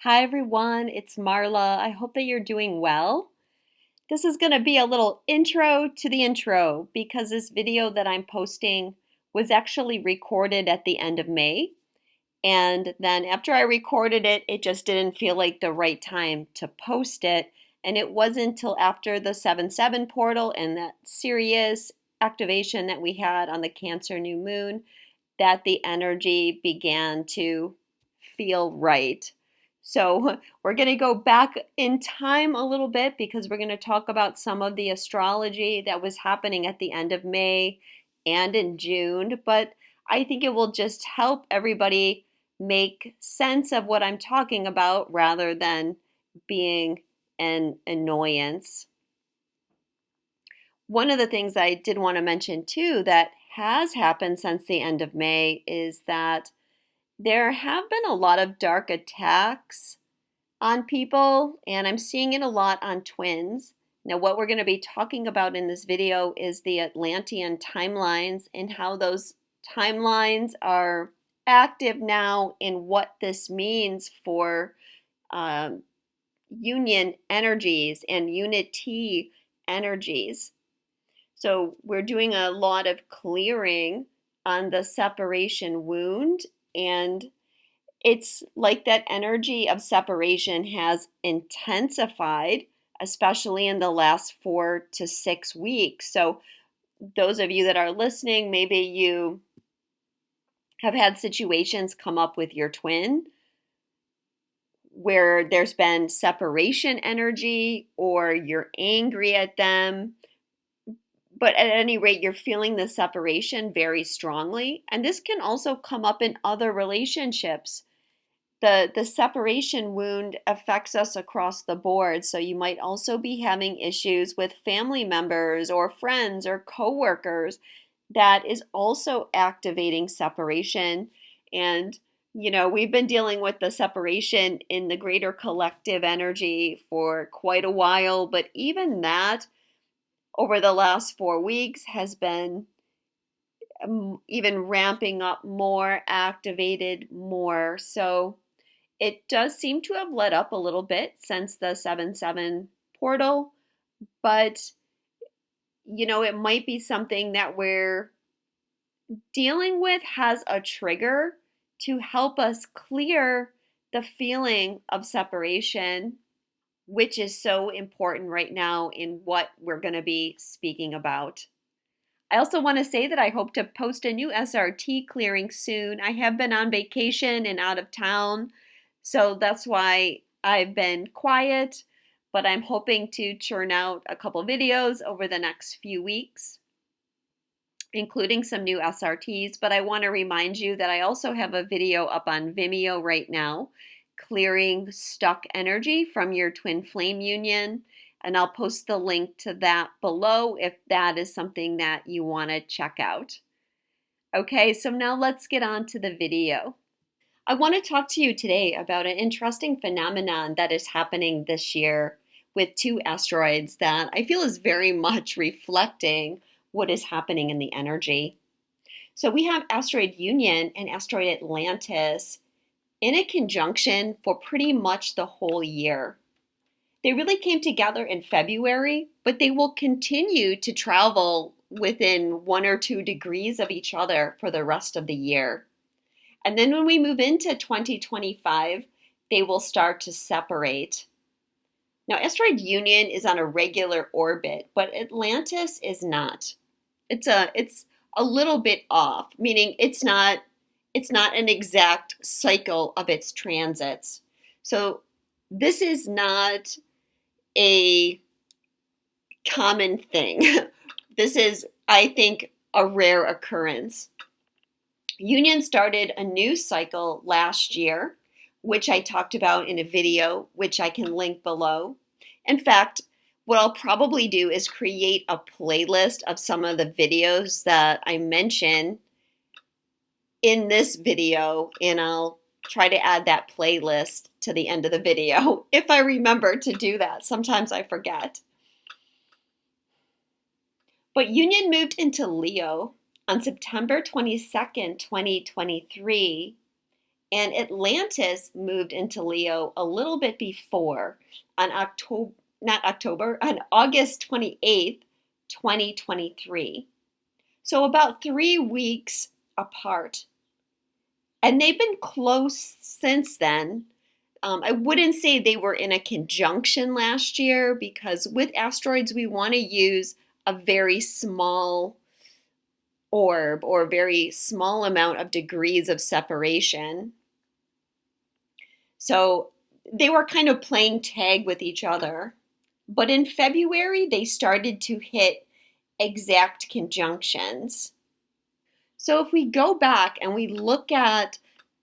Hi everyone, it's Marla. I hope that you're doing well. This is going to be a little intro to the intro because this video that I'm posting was actually recorded at the end of May. And then after I recorded it, it just didn't feel like the right time to post it. And it wasn't until after the 7/7 portal and that Sirius activation that we had on the Cancer new moon that the energy began to feel right. So we're going to go back in time a little bit because we're going to talk about some of the astrology that was happening at the end of May and in June. But I think it will just help everybody make sense of what I'm talking about rather than being an annoyance. One of the things I did want to mention too that has happened since the end of May is that there have been a lot of dark attacks on people, and I'm seeing it a lot on twins. Now, what we're going to be talking about in this video is the Atlantean timelines and how those timelines are active now and what this means for um, union energies and unity energies. So, we're doing a lot of clearing on the separation wound, and it's like that energy of separation has intensified, especially in the last 4 to 6 weeks. So, those of you that are listening, maybe you have had situations come up with your twin where there's been separation energy or you're angry at them. But at any rate, you're feeling the separation very strongly. And this can also come up in other relationships. The separation wound affects us across the board. So you might also be having issues with family members or friends or coworkers that is also activating separation. And, we've been dealing with the separation in the greater collective energy for quite a while. But even that over the last 4 weeks has been even ramping up more, activated more. So it does seem to have let up a little bit since the 7/7 portal, but it might be something that we're dealing with has a trigger to help us clear the feeling of separation, which is so important right now in what we're going to be speaking about. I also want to say that I hope to post a new SRT clearing soon. I have been on vacation and out of town, so that's why I've been quiet, but I'm hoping to churn out a couple videos over the next few weeks, including some new SRTs. But I want to remind you that I also have a video up on Vimeo right now, clearing stuck energy from your twin flame union. And I'll post the link to that below if that is something that you want to check out. Okay, so now let's get on to the video. I want to talk to you today about an interesting phenomenon that is happening this year with two asteroids that I feel is very much reflecting what is happening in the energy. So we have asteroid Union and asteroid Atlantis in a conjunction for pretty much the whole year. They really came together in February, but they will continue to travel within 1 or 2 degrees of each other for the rest of the year. And then when we move into 2025, they will start to separate. Now, asteroid Union is on a regular orbit, but Atlantis is not. It's a little bit off, meaning it's not an exact cycle of its transits. So this is not a common thing. This is, I think, a rare occurrence. Union started a new cycle last year, which I talked about in a video, which I can link below. In fact, what I'll probably do is create a playlist of some of the videos that I mention in this video, and I'll try to add that playlist to the end of the video if I remember to do that. Sometimes I forget. But Union moved into Leo on September 22nd, 2023, And Atlantis moved into Leo a little bit before, on on August 28th, 2023. So about 3 weeks apart. And they've been close since then. I wouldn't say they were in a conjunction last year because with asteroids, we want to use a very small orb or very small amount of degrees of separation. So they were kind of playing tag with each other. But in February, they started to hit exact conjunctions. So if we go back and we look at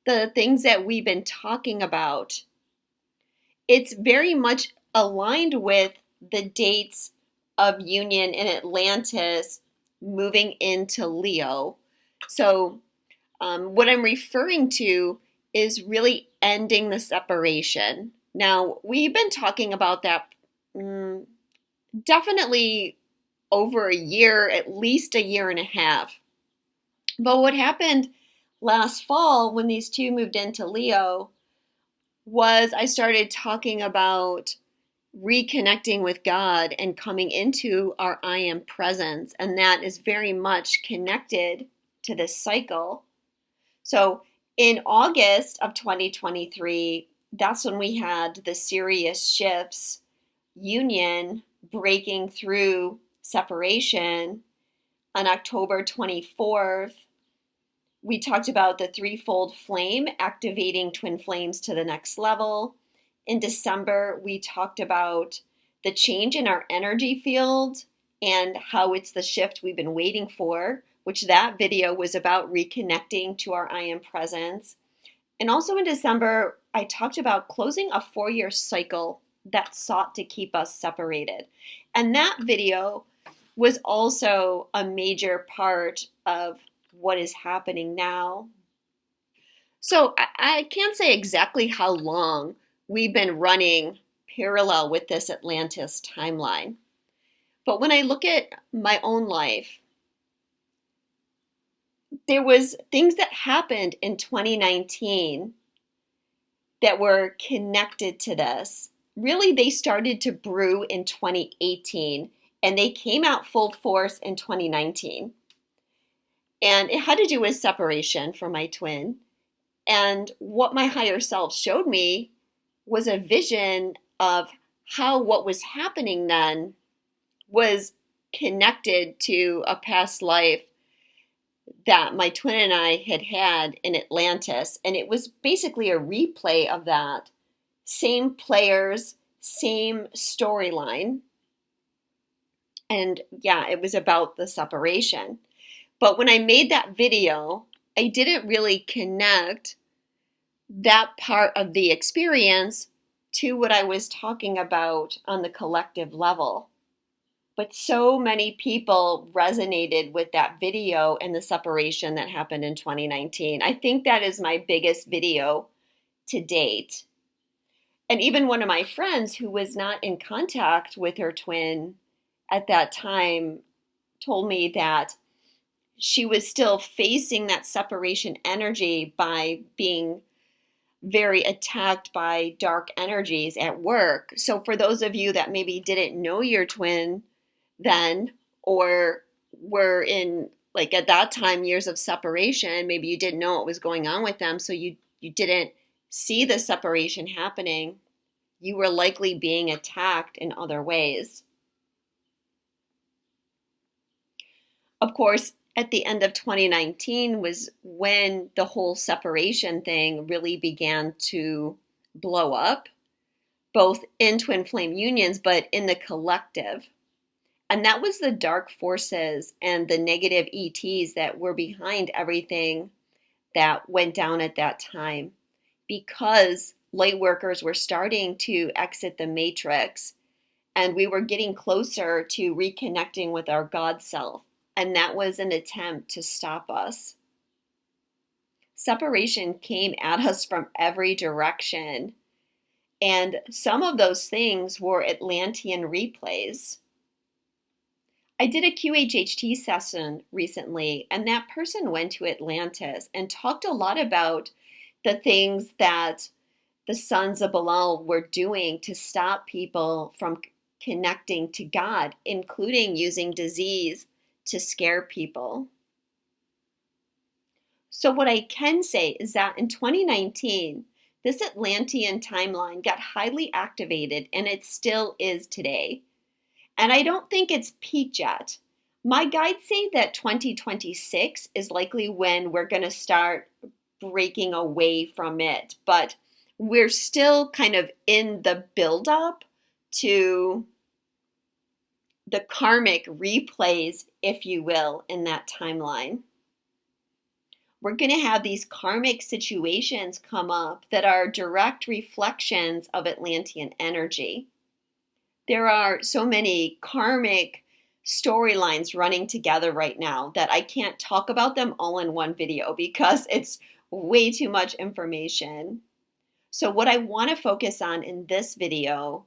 the things that we've been talking about, it's very much aligned with the dates of union in Atlantis moving into Leo. So what I'm referring to is really ending the separation. Now, we've been talking about that definitely over a year, at least a year and a half. But what happened last fall when these two moved into Leo was I started talking about reconnecting with God and coming into our I am presence. And that is very much connected to this cycle. So in August of 2023, that's when we had the serious shifts, union breaking through separation. On October 24th, we talked about the threefold flame activating twin flames to the next level. In December, we talked about the change in our energy field and how it's the shift we've been waiting for, which that video was about reconnecting to our I am presence. And also in December, I talked about closing a 4-year cycle that sought to keep us separated. And that video was also a major part of what is happening now. So I can't say exactly how long we've been running parallel with this Atlantis timeline. But when I look at my own life, there was things that happened in 2019 that were connected to this. Really, they started to brew in 2018 and they came out full force in 2019. And it had to do with separation from my twin. And what my higher self showed me was a vision of how what was happening then was connected to a past life that my twin and I had had in Atlantis. And it was basically a replay of that. Same players, same storyline. And yeah, it was about the separation. But when I made that video, I didn't really connect that part of the experience to what I was talking about on the collective level. But so many people resonated with that video and the separation that happened in 2019. I think that is my biggest video to date. And even one of my friends who was not in contact with her twin at that time told me that she was still facing that separation energy by being very attacked by dark energies at work. So for those of you that maybe didn't know your twin then, or were in, like, at that time, years of separation, maybe you didn't know what was going on with them, so you didn't see the separation happening, you were likely being attacked in other ways. Of course, at the end of 2019 was when the whole separation thing really began to blow up, both in twin flame unions, but in the collective. And that was the dark forces and the negative ETs that were behind everything that went down at that time. Because light workers were starting to exit the matrix and we were getting closer to reconnecting with our God self. And that was an attempt to stop us. Separation came at us from every direction. And some of those things were Atlantean replays. I did a QHHT session recently, and that person went to Atlantis and talked a lot about the things that the sons of Belial were doing to stop people from connecting to God, including using disease to scare people. So, what I can say is that in 2019, this Atlantean timeline got highly activated, and it still is today. And I don't think it's peaked yet. My guides say that 2026 is likely when we're going to start breaking away from it, but we're still kind of in the buildup to the karmic replays, if you will, in that timeline. We're going to have these karmic situations come up that are direct reflections of Atlantean energy. There are so many karmic storylines running together right now that I can't talk about them all in one video because it's way too much information. So what I want to focus on in this video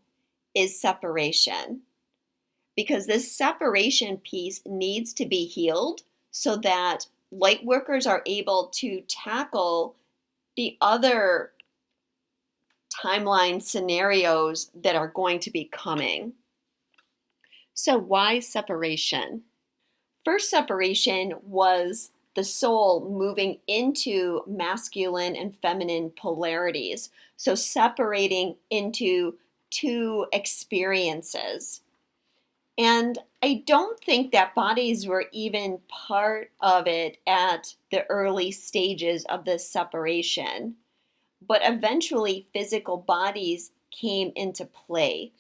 is separation, because this separation piece needs to be healed so that light workers are able to tackle the other timeline scenarios that are going to be coming. So why separation? First separation was the soul moving into masculine and feminine polarities. So separating into two experiences. And I don't think that bodies were even part of it at the early stages of this separation. But eventually physical bodies came into play.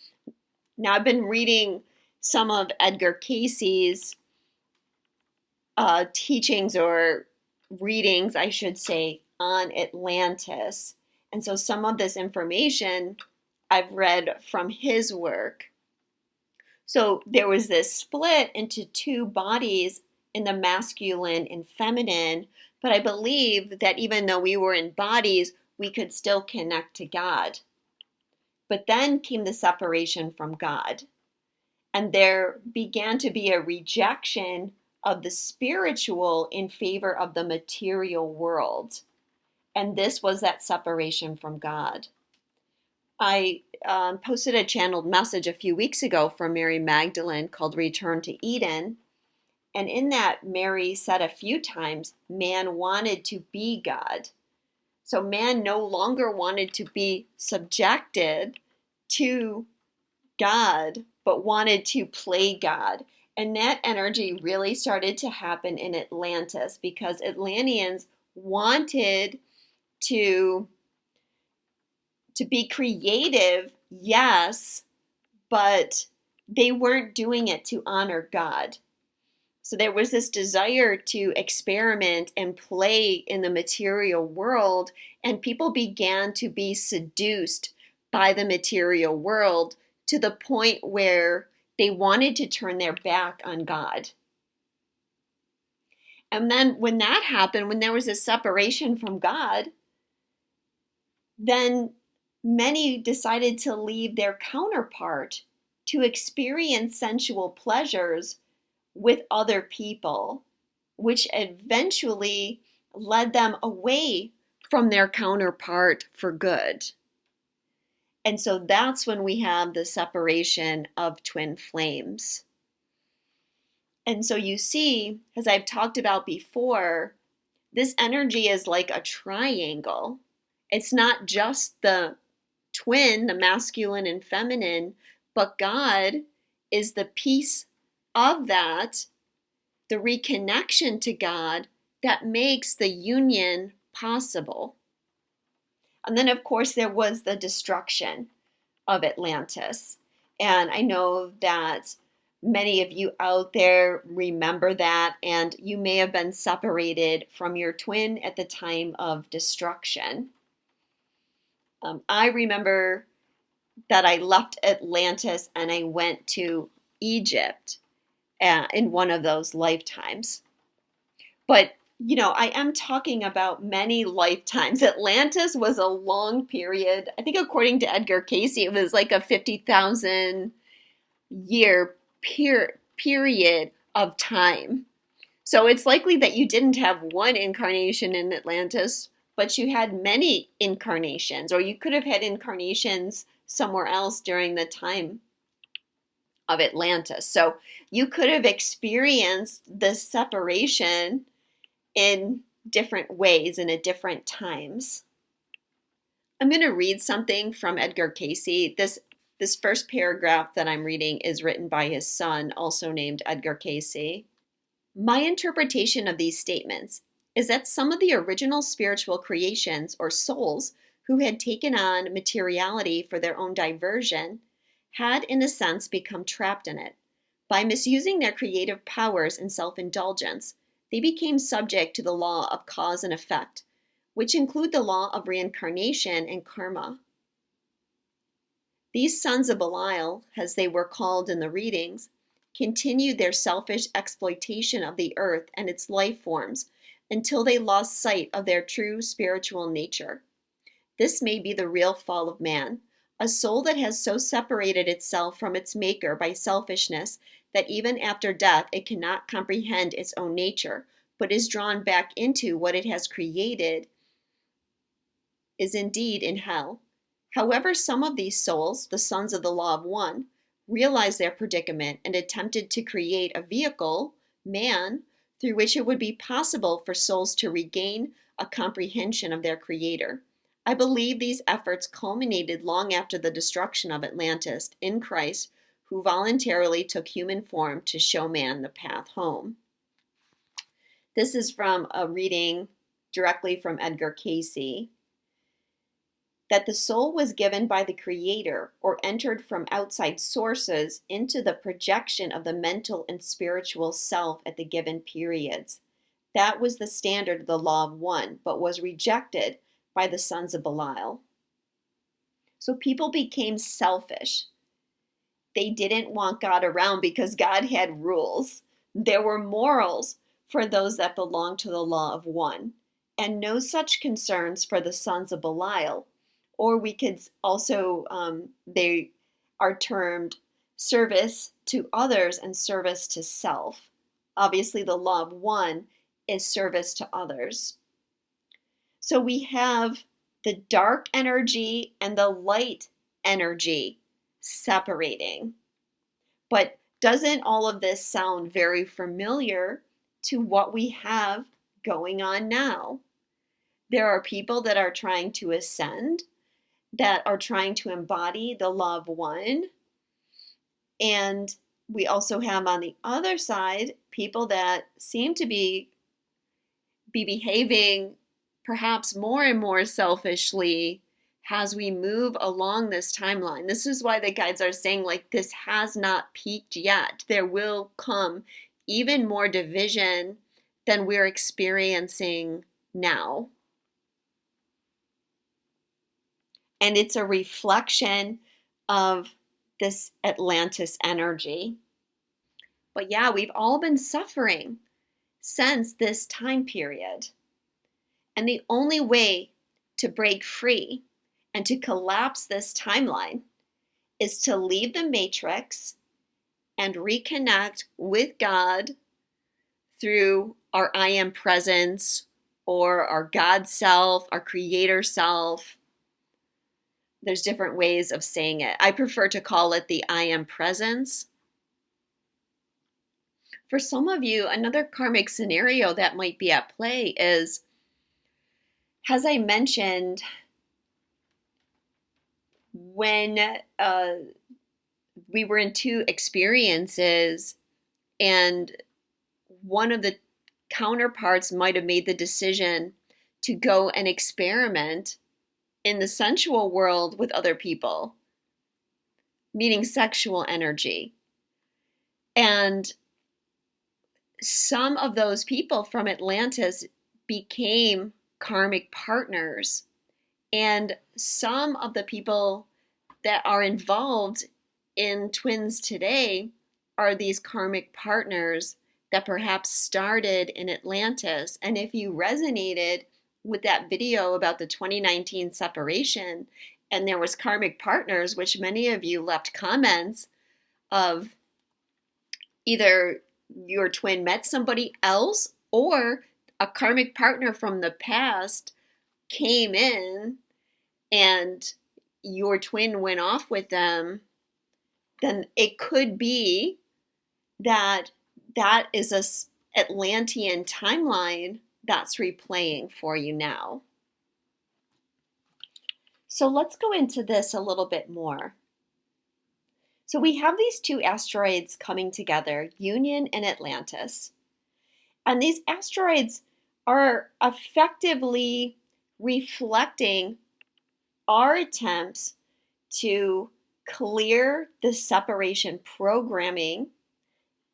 Now, I've been reading some of Edgar Cayce's teachings, or readings, I should say, on Atlantis. And so some of this information I've read from his work. So there was this split into two bodies in the masculine and feminine, but I believe that even though we were in bodies, we could still connect to God. But then came the separation from God, and there began to be a rejection of the spiritual in favor of the material world. And this was that separation from God. I posted a channeled message a few weeks ago from Mary Magdalene called Return to Eden. And in that, Mary said a few times, man wanted to be God. So man no longer wanted to be subjected to God, but wanted to play God. And that energy really started to happen in Atlantis because Atlanteans wanted to be creative, yes, but they weren't doing it to honor God. So there was this desire to experiment and play in the material world, and people began to be seduced by the material world to the point where they wanted to turn their back on God. And then when that happened, when there was a separation from God, then many decided to leave their counterpart to experience sensual pleasures with other people, which eventually led them away from their counterpart for good. And so that's when we have the separation of twin flames. And so you see, as I've talked about before, this energy is like a triangle. It's not just the twin, the masculine and feminine, but God is the piece of that, the reconnection to God that makes the union possible. And then, of course, there was the destruction of Atlantis. And I know that many of you out there remember that, and you may have been separated from your twin at the time of destruction. I remember that I left Atlantis and I went to Egypt in one of those lifetimes. But, I am talking about many lifetimes. Atlantis was a long period. I think according to Edgar Cayce, it was like a 50,000 year period of time. So it's likely that you didn't have one incarnation in Atlantis, but you had many incarnations, or you could have had incarnations somewhere else during the time of Atlantis. So you could have experienced this separation in different ways and at different times. I'm going to read something from Edgar Cayce. This first paragraph that I'm reading is written by his son, also named Edgar Cayce. My interpretation of these statements is that some of the original spiritual creations or souls who had taken on materiality for their own diversion had, in a sense, become trapped in it. By misusing their creative powers and self-indulgence, they became subject to the law of cause and effect, which include the law of reincarnation and karma. These sons of Belial, as they were called in the readings, continued their selfish exploitation of the earth and its life forms until they lost sight of their true spiritual nature. This may be the real fall of man, a soul that has so separated itself from its maker by selfishness that even after death it cannot comprehend its own nature, but is drawn back into what it has created, is indeed in hell. However, some of these souls, the sons of the law of one, realized their predicament and attempted to create a vehicle, man, through which it would be possible for souls to regain a comprehension of their creator. I believe these efforts culminated long after the destruction of Atlantis in Christ, who voluntarily took human form to show man the path home. This is from a reading directly from Edgar Cayce. That the soul was given by the Creator or entered from outside sources into the projection of the mental and spiritual self at the given periods. That was the standard of the law of one, but was rejected by the sons of Belial. So people became selfish. They didn't want God around because God had rules. There were morals for those that belonged to the law of one, and no such concerns for the sons of Belial. Or we could also, they are termed service to others and service to self. Obviously, the law of one is service to others. So we have the dark energy and the light energy separating. But doesn't all of this sound very familiar to what we have going on now? There are people that are trying to ascend, that are trying to embody the law of one. And we also have on the other side people that seem to be behaving perhaps more and more selfishly as we move along this timeline. This is why the guides are saying, like, this has not peaked yet. There will come even more division than we're experiencing now. And it's a reflection of this Atlantis energy. But yeah, we've all been suffering since this time period. And the only way to break free and to collapse this timeline is to leave the matrix and reconnect with God through our I am presence or our God self, our creator self. There's different ways of saying it. I prefer to call it the I am presence. For some of you, another karmic scenario that might be at play is, as I mentioned, when we were in two experiences and one of the counterparts might have made the decision to go and experiment in the sensual world with other people, meaning sexual energy. And some of those people from Atlantis became karmic partners. And some of the people that are involved in twins today are these karmic partners that perhaps started in Atlantis. And if you resonated with that video about the 2019 separation, and there was karmic partners, which many of you left comments of either your twin met somebody else or a karmic partner from the past came in and your twin went off with them, then it could be that that is a Atlantean timeline that's replaying for you now. So let's go into this a little bit more. So we have these two asteroids coming together, Union and Atlantis. And these asteroids are effectively reflecting our attempts to clear the separation programming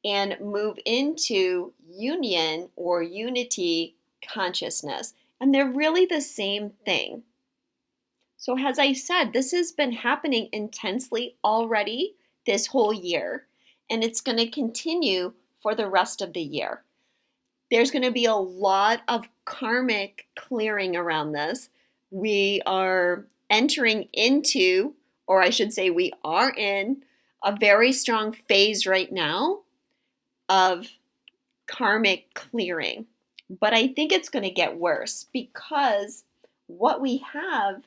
and move into union or unity consciousness. And they're really the same thing. So as I said, this has been happening intensely already this whole year, and it's going to continue for the rest of the year. There's going to be a lot of karmic clearing around this. We are entering into, or I should say we are in, a very strong phase right now of karmic clearing. But I think it's going to get worse because what we have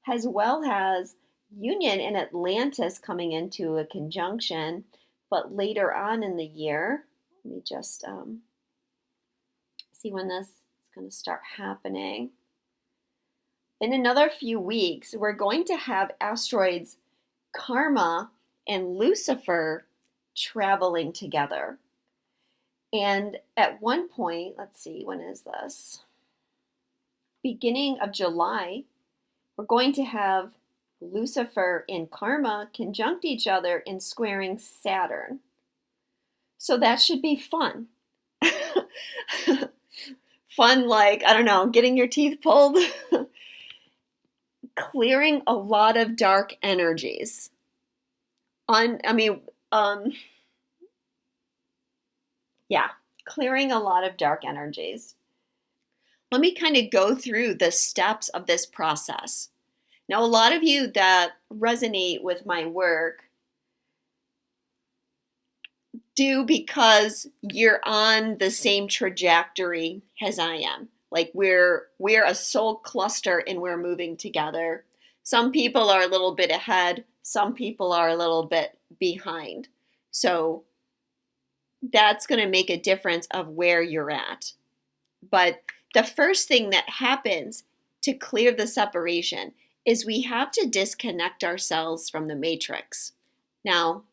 as well as Union and Atlantis coming into a conjunction, but later on in the year, let me just see when this is going to start happening. In another few weeks, we're going to have asteroids Karma and Lucifer traveling together. And at one point, let's see, when is this? Beginning of July, we're going to have Lucifer and Karma conjunct each other and squaring Saturn. So that should be fun. Fun like, I don't know, getting your teeth pulled. Clearing a lot of dark energies. Clearing a lot of dark energies. Let me kind of go through the steps of this process. Now, a lot of you that resonate with my work do because you're on the same trajectory as I am. Like we're a soul cluster and we're moving together. Some people are a little bit ahead, some people are a little bit behind. So that's going to make a difference of where you're at. But the first thing that happens to clear the separation is we have to disconnect ourselves from the matrix. Now,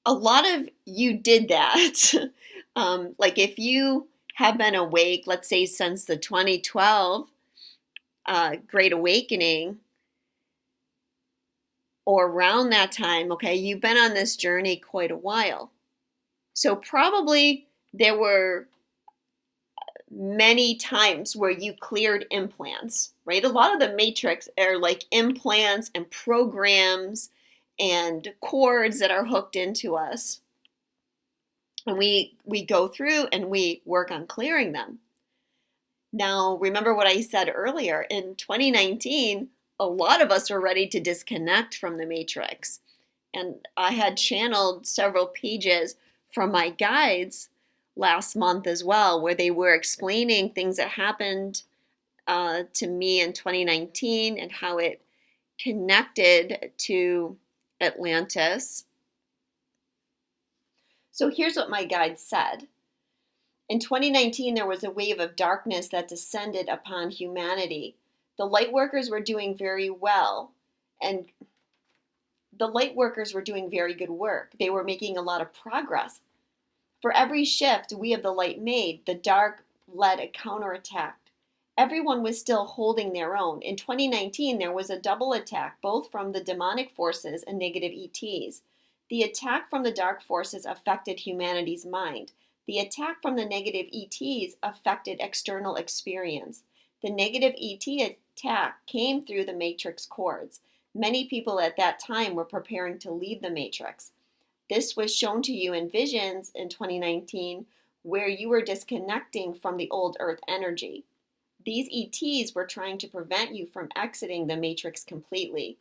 a lot of you did that. Like if you have been awake, let's say since the 2012 Great Awakening, or around that time, okay, you've been on this journey quite a while. So probably there were many times where you cleared implants, right? A lot of the matrix are like implants and programs and cords that are hooked into us. And we go through and we work on clearing them. Now, remember what I said earlier, in 2019, a lot of us were ready to disconnect from the matrix. And I had channeled several pages from my guides last month as well, where they were explaining things that happened to me in 2019 and how it connected to Atlantis. So here's what my guide said. In 2019, there was a wave of darkness that descended upon humanity. The light workers were doing very well, and the light workers were doing very good work. They were making a lot of progress. For every shift we of the light made, the dark led a counterattack. Everyone was still holding their own. In 2019, there was a double attack, both from the demonic forces and negative ETs. The attack from the dark forces affected humanity's mind. The attack from the negative ETs affected external experience. The negative ET attack came through the matrix cords. Many people at that time were preparing to leave the matrix. This was shown to you in visions in 2019, where you were disconnecting from the old earth energy. These ETs were trying to prevent you from exiting the matrix completely.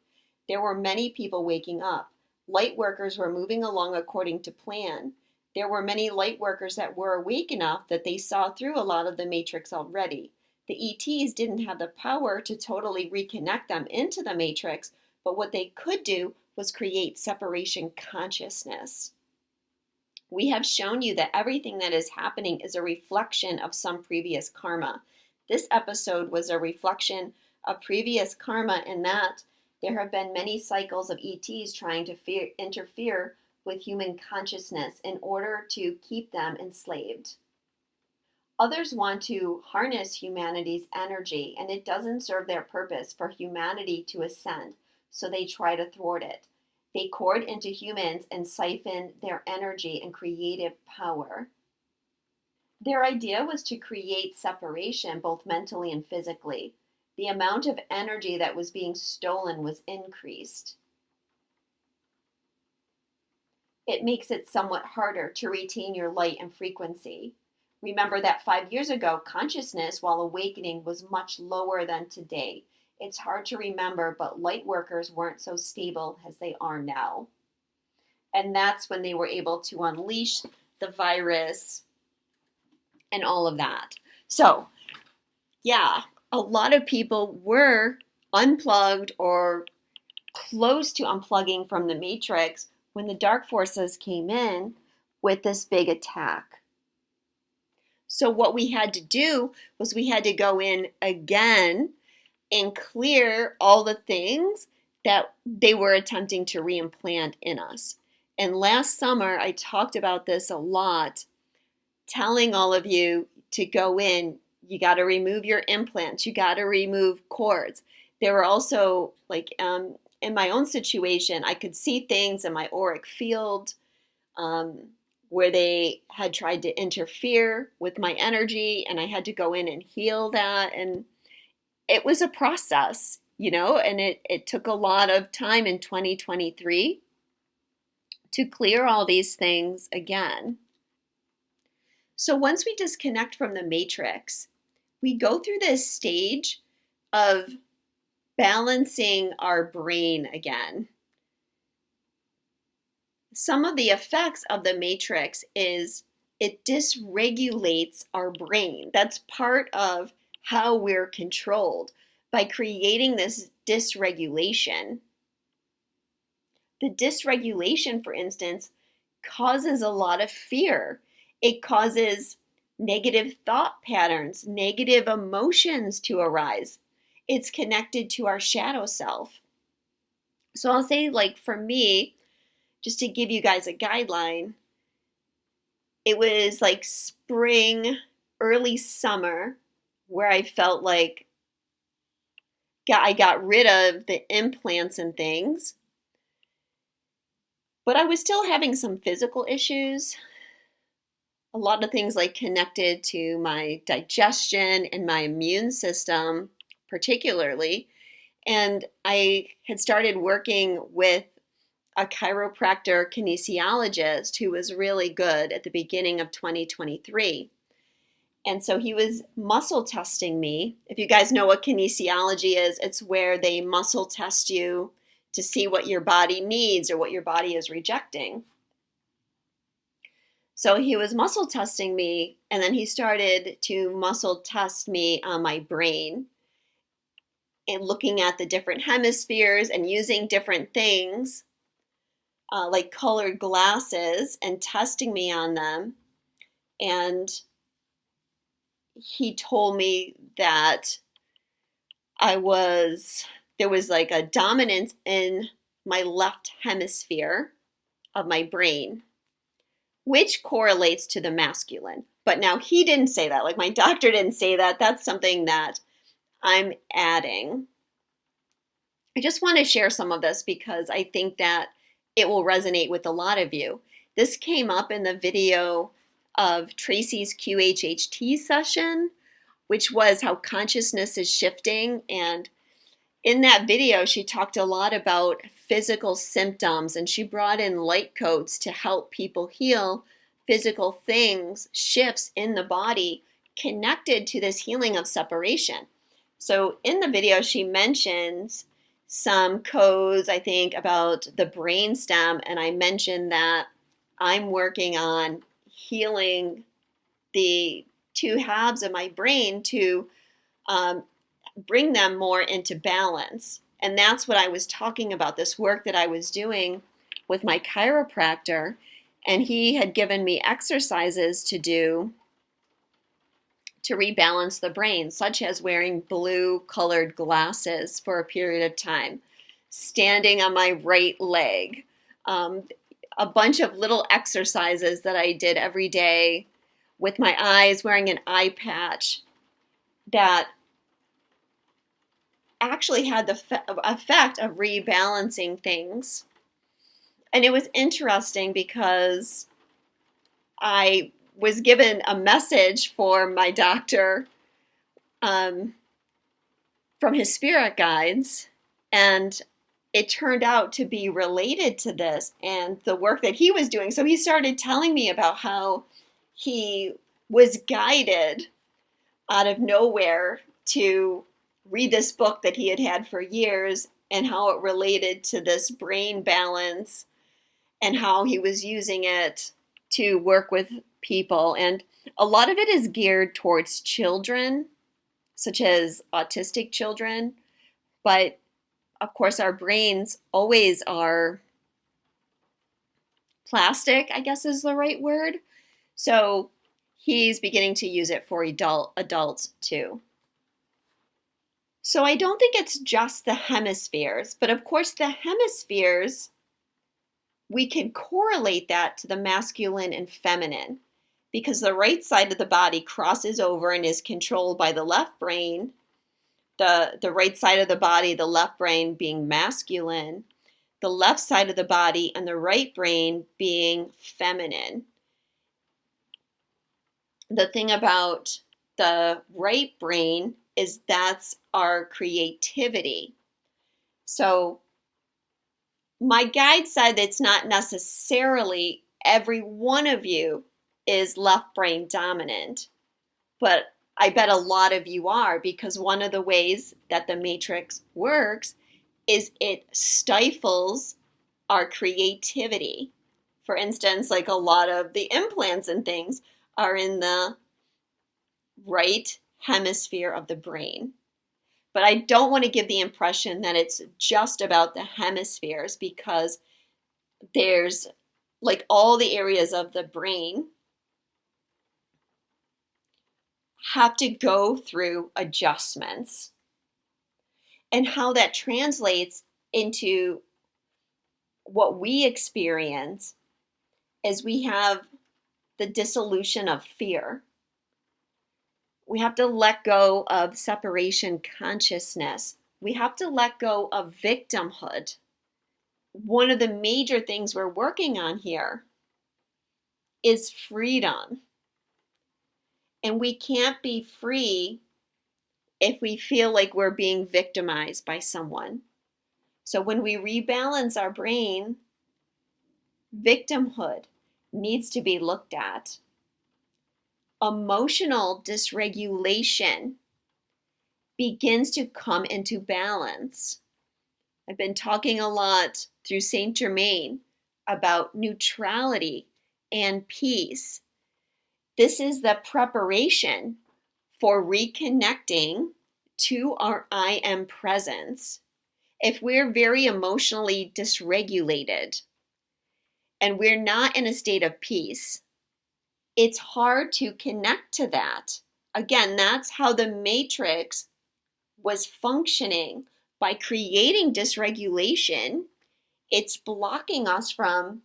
There were many people waking up. Light workers were moving along according to plan. There were many light workers that were awake enough that they saw through a lot of the matrix already. The ETs didn't have the power to totally reconnect them into the matrix, but what they could do was create separation consciousness. We have shown you that everything that is happening is a reflection of some previous karma. This episode was a reflection of previous karma in that there have been many cycles of ETs trying to interfere with human consciousness in order to keep them enslaved. Others want to harness humanity's energy, and it doesn't serve their purpose for humanity to ascend, so they try to thwart it. They cord into humans and siphon their energy and creative power. Their idea was to create separation, both mentally and physically. The amount of energy that was being stolen was increased. It makes it somewhat harder to retain your light and frequency. Remember that 5 years ago, consciousness while awakening was much lower than today. It's hard to remember, but light workers weren't so stable as they are now. And that's when they were able to unleash the virus and all of that. So, yeah, a lot of people were unplugged or close to unplugging from the matrix when the dark forces came in with this big attack. So what we had to do was we had to go in again and clear all the things that they were attempting to reimplant in us. And last summer, I talked about this a lot, telling all of you to go in. You got to remove your implants. You got to remove cords. There were also, like in my own situation, I could see things in my auric field where they had tried to interfere with my energy, and I had to go in and heal that. And it was a process, and it took a lot of time in 2023 to clear all these things again. So once we disconnect from the matrix, we go through this stage of balancing our brain again. Some of the effects of the matrix is it dysregulates our brain. That's part of how we're controlled by creating this dysregulation. The dysregulation, for instance, causes a lot of fear. It causes negative thought patterns, negative emotions to arise. It's connected to our shadow self. So I'll say, like, for me, just to give you guys a guideline, it was like spring, early summer, where I felt like I got rid of the implants and things. But I was still having some physical issues. A lot of things like connected to my digestion and my immune system, particularly. And I had started working with a chiropractor kinesiologist who was really good at the beginning of 2023. And so he was muscle testing me. If you guys know what kinesiology is, it's where they muscle test you to see what your body needs or what your body is rejecting. So he was muscle testing me, and then he started to muscle test me on my brain and looking at the different hemispheres and using different things like colored glasses and testing me on them. And he told me that there was like a dominance in my left hemisphere of my brain, which correlates to the masculine. But now he didn't say that. Like, my doctor didn't say that. That's something that I'm adding. I just want to share some of this because I think that it will resonate with a lot of you. This came up in the video of Tracy's QHHT session, which was how consciousness is shifting. And in that video, she talked a lot about physical symptoms, and she brought in light codes to help people heal physical things, shifts in the body connected to this healing of separation. So in the video, she mentions some codes, I think, about the brainstem, and I mentioned that I'm working on healing the two halves of my brain to bring them more into balance. And that's what I was talking about, this work that I was doing with my chiropractor. And he had given me exercises to do to rebalance the brain, such as wearing blue colored glasses for a period of time, standing on my right leg, a bunch of little exercises that I did every day with my eyes, wearing an eye patch that actually had the effect of rebalancing things. And it was interesting because I was given a message for my doctor from his spirit guides, and it turned out to be related to this and the work that he was doing. So he started telling me about how he was guided out of nowhere to read this book that he had had for years, and how it related to this brain balance and how he was using it to work with people. And a lot of it is geared towards children, such as autistic children. But of course, our brains always are plastic, I guess is the right word. So he's beginning to use it for adults too. So I don't think it's just the hemispheres, but of course the hemispheres, we can correlate that to the masculine and feminine, because the right side of the body crosses over and is controlled by the left brain, the right side of the body, the left brain being masculine, the left side of the body and the right brain being feminine. The thing about the right brain is that's our creativity. So my guide said it's not necessarily every one of you is left brain dominant, but I bet a lot of you are, because one of the ways that the matrix works is it stifles our creativity. For instance, like a lot of the implants and things are in the right hemisphere of the brain. But I don't want to give the impression that it's just about the hemispheres, because there's like all the areas of the brain have to go through adjustments. And how that translates into what we experience is we have the dissolution of fear. We have to let go of separation consciousness. We have to let go of victimhood. One of the major things we're working on here is freedom. And we can't be free if we feel like we're being victimized by someone. So when we rebalance our brain, victimhood needs to be looked at. Emotional dysregulation begins to come into balance. I've been talking a lot through Saint Germain about neutrality and peace. This is the preparation for reconnecting to our I am presence. If we're very emotionally dysregulated and we're not in a state of peace, it's hard to connect to that. Again, that's how the matrix was functioning. By creating dysregulation, it's blocking us from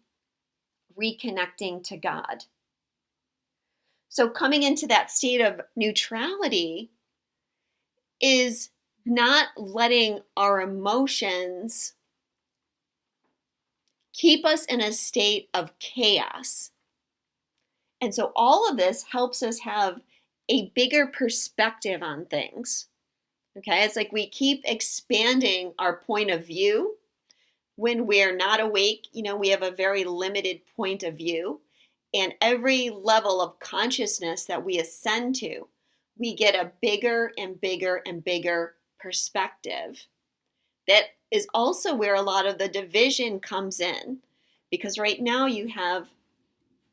reconnecting to God. So coming into that state of neutrality is not letting our emotions keep us in a state of chaos. And so all of this helps us have a bigger perspective on things. Okay, it's like we keep expanding our point of view. When we're not awake, we have a very limited point of view. And every level of consciousness that we ascend to, we get a bigger and bigger and bigger perspective. That is also where a lot of the division comes in. Because right now you have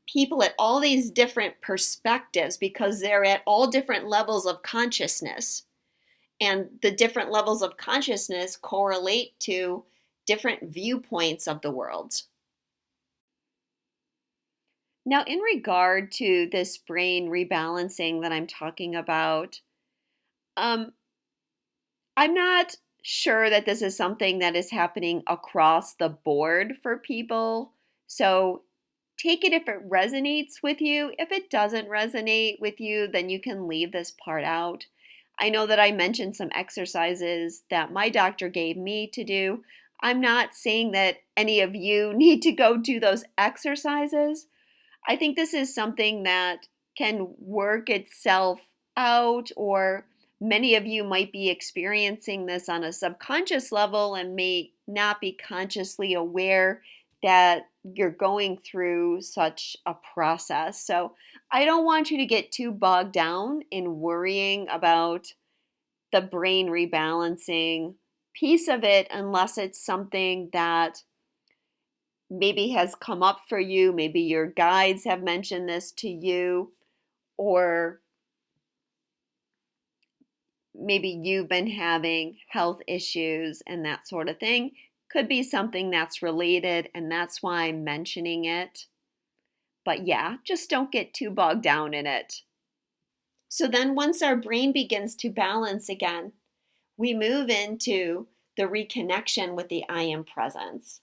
people at all these different perspectives, because they're at all different levels of consciousness. And the different levels of consciousness correlate to different viewpoints of the world. Now, in regard to this brain rebalancing that I'm talking about, um, I'm not sure that this is something that is happening across the board for people. So take it if it resonates with you. If it doesn't resonate with you, then you can leave this part out. I know that I mentioned some exercises that my doctor gave me to do. I'm not saying that any of you need to go do those exercises. I think this is something that can work itself out, or many of you might be experiencing this on a subconscious level and may not be consciously aware that you're going through such a process. So I don't want you to get too bogged down in worrying about the brain rebalancing piece of it unless it's something that maybe has come up for you. Maybe your guides have mentioned this to you, or maybe you've been having health issues and that sort of thing. Could be something that's related, and that's why I'm mentioning it. But yeah, just don't get too bogged down in it. So then, once our brain begins to balance again, we move into the reconnection with the I am presence.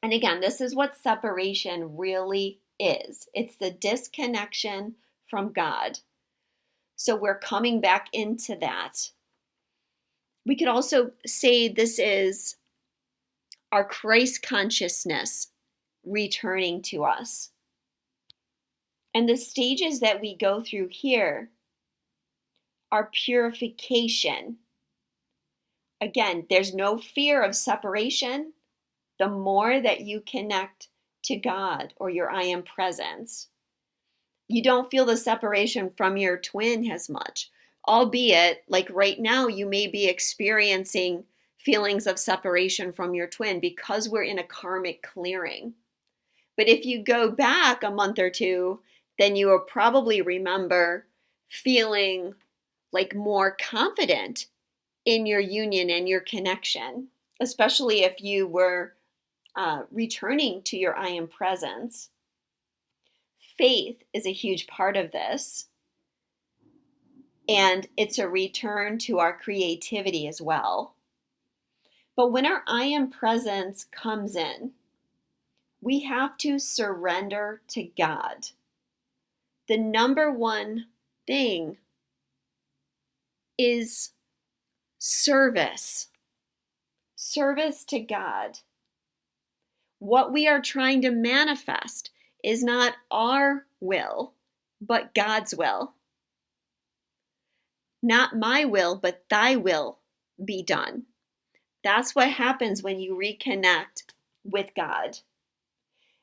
And again, this is what separation really is. It's the disconnection from God. So we're coming back into that. We could also say this is our Christ consciousness returning to us. And the stages that we go through here are purification. Again, there's no fear of separation. The more that you connect to God or your I am presence, you don't feel the separation from your twin as much. Albeit, like right now, you may be experiencing feelings of separation from your twin because we're in a karmic clearing. But if you go back a month or two, then you will probably remember feeling like more confident in your union and your connection, especially if you were returning to your I am presence. Faith is a huge part of this, and it's a return to our creativity as well. But when our I am presence comes in, we have to surrender to God. The number one thing is service. Service to God. What we are trying to manifest is not our will, but God's will. Not my will, but thy will be done. That's what happens when you reconnect with God.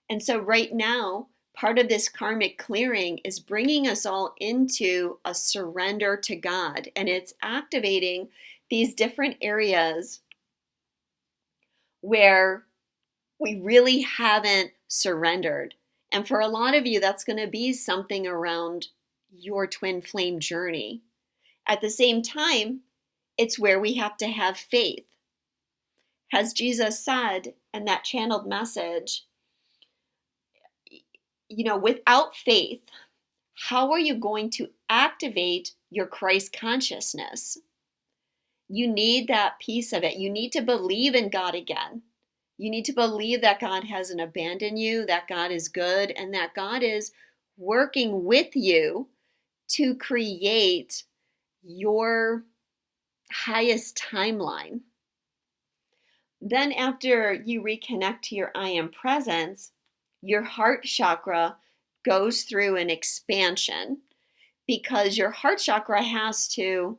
And so right now, part of this karmic clearing is bringing us all into a surrender to God. And it's activating these different areas where we really haven't surrendered. And for a lot of you, that's going to be something around your twin flame journey. At the same time, it's where we have to have faith. As Jesus said in that channeled message, without faith, how are you going to activate your Christ consciousness? You need that piece of it. You need to believe in God again. You need to believe that God hasn't abandoned you, that God is good, and that God is working with you to create your highest timeline. Then after you reconnect to your I am presence, your heart chakra goes through an expansion because your heart chakra has to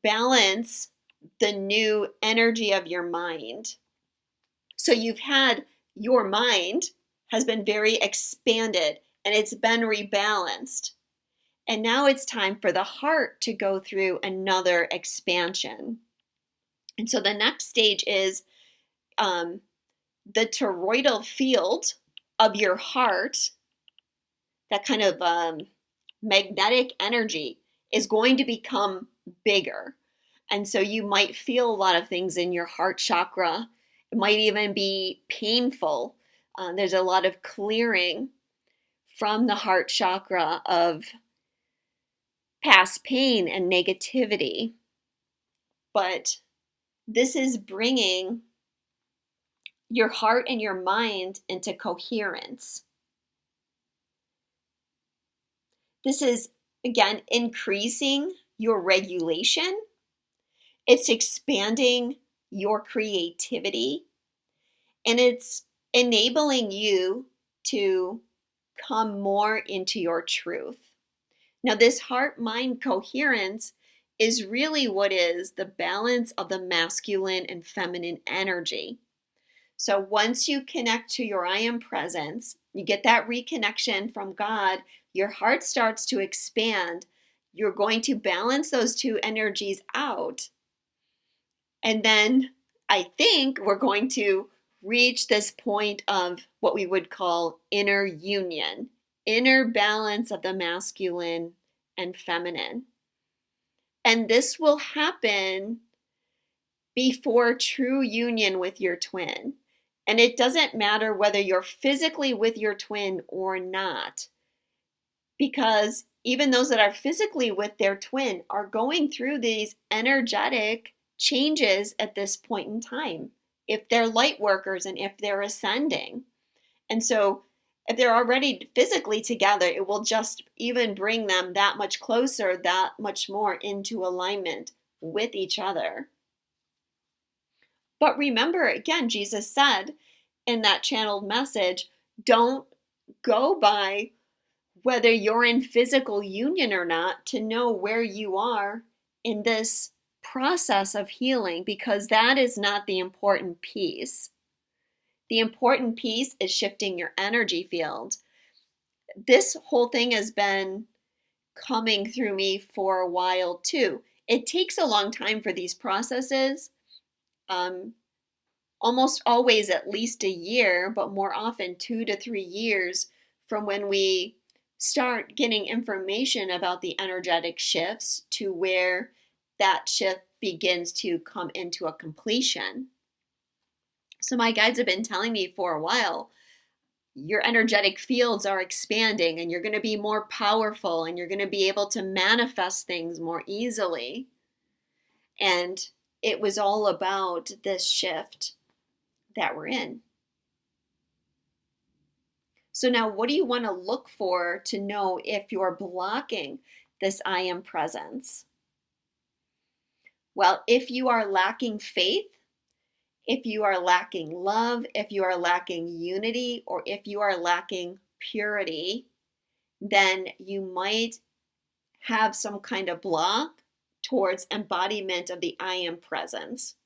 balance the new energy of your mind. So you've had your mind has been very expanded and it's been rebalanced. And now it's time for the heart to go through another expansion. And so the next stage is the toroidal field of your heart, that kind of magnetic energy. is going to become bigger. And so you might feel a lot of things in your heart chakra. It might even be painful. There's a lot of clearing from the heart chakra of past pain and negativity. But this is bringing your heart and your mind into coherence. This is, again, increasing your regulation. It's expanding your creativity. And it's enabling you to come more into your truth. Now, this heart-mind coherence is really what is the balance of the masculine and feminine energy. So once you connect to your I am presence, you get that reconnection from God, your heart starts to expand. You're going to balance those two energies out. And then I think we're going to reach this point of what we would call inner union, inner balance of the masculine and feminine. And this will happen before true union with your twin. And it doesn't matter whether you're physically with your twin or not, because even those that are physically with their twin are going through these energetic changes at this point in time, if they're light workers and if they're ascending. And so if they're already physically together, it will just even bring them that much closer, that much more into alignment with each other. But remember, again, Jesus said in that channeled message, don't go by whether you're in physical union or not to know where you are in this process of healing, because that is not the important piece. The important piece is shifting your energy field. This whole thing has been coming through me for a while too. It takes a long time for these processes. Almost always at least a year, but more often 2 to 3 years from when we start getting information about the energetic shifts to where that shift begins to come into a completion. So my guides have been telling me for a while, your energetic fields are expanding and you're going to be more powerful and you're going to be able to manifest things more easily. And it was all about this shift that we're in. So now what do you want to look for to know if you're blocking this I am presence? Well, if you are lacking faith, if you are lacking love, if you are lacking unity, or if you are lacking purity, then you might have some kind of block towards embodiment of the I am presence.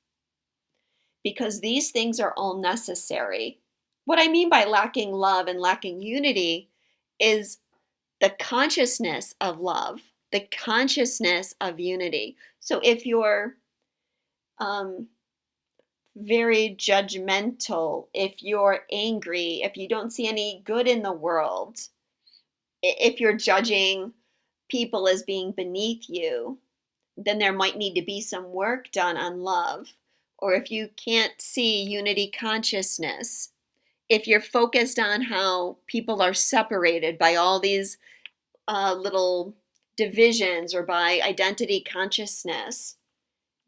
Because these things are all necessary. What I mean by lacking love and lacking unity is the consciousness of love, the consciousness of unity. So if you're very judgmental, if you're angry, if you don't see any good in the world, if you're judging people as being beneath you, then there might need to be some work done on love. Or if you can't see unity consciousness, if you're focused on how people are separated by all these little divisions or by identity consciousness,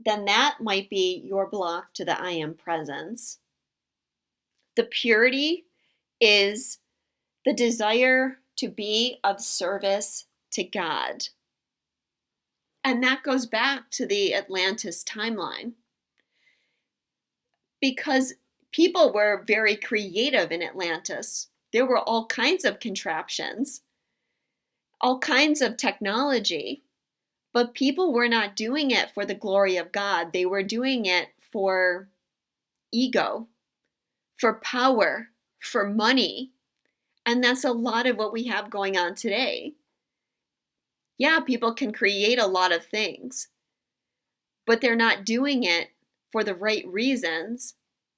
then that might be your block to the I am presence. The purity is the desire to be of service to God. And that goes back to the Atlantis timeline. Because people were very creative in Atlantis. There were all kinds of contraptions, all kinds of technology, but people were not doing it for the glory of God. They were doing it for ego, for power, for money. And that's a lot of what we have going on today. Yeah, people can create a lot of things, but they're not doing it for the right reasons.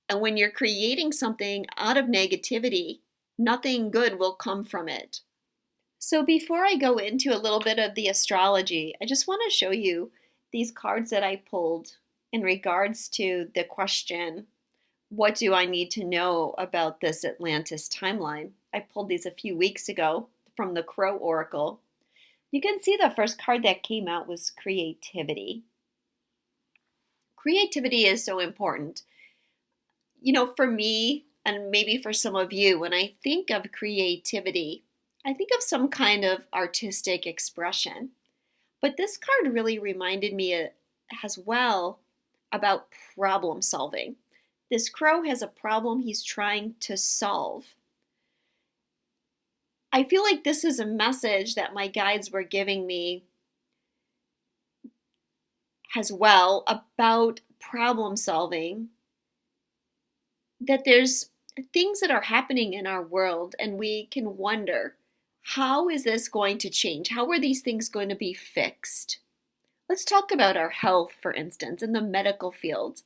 And when you're creating something out of negativity, nothing good will come from it. So before I go into a little bit of the astrology, I just want to show you these cards that I pulled in regards to the question, what do I need to know about this Atlantis timeline? I pulled these a few weeks ago from the Crow Oracle. You can see the first card that came out was creativity. Creativity is so important. For me, and maybe for some of you, when I think of creativity, I think of some kind of artistic expression. But this card really reminded me as well about problem solving. This crow has a problem he's trying to solve. I feel like this is a message that my guides were giving me as well about problem solving, that there's things that are happening in our world and we can wonder, how is this going to change? How are these things going to be fixed? Let's talk about our health, for instance, in the medical field.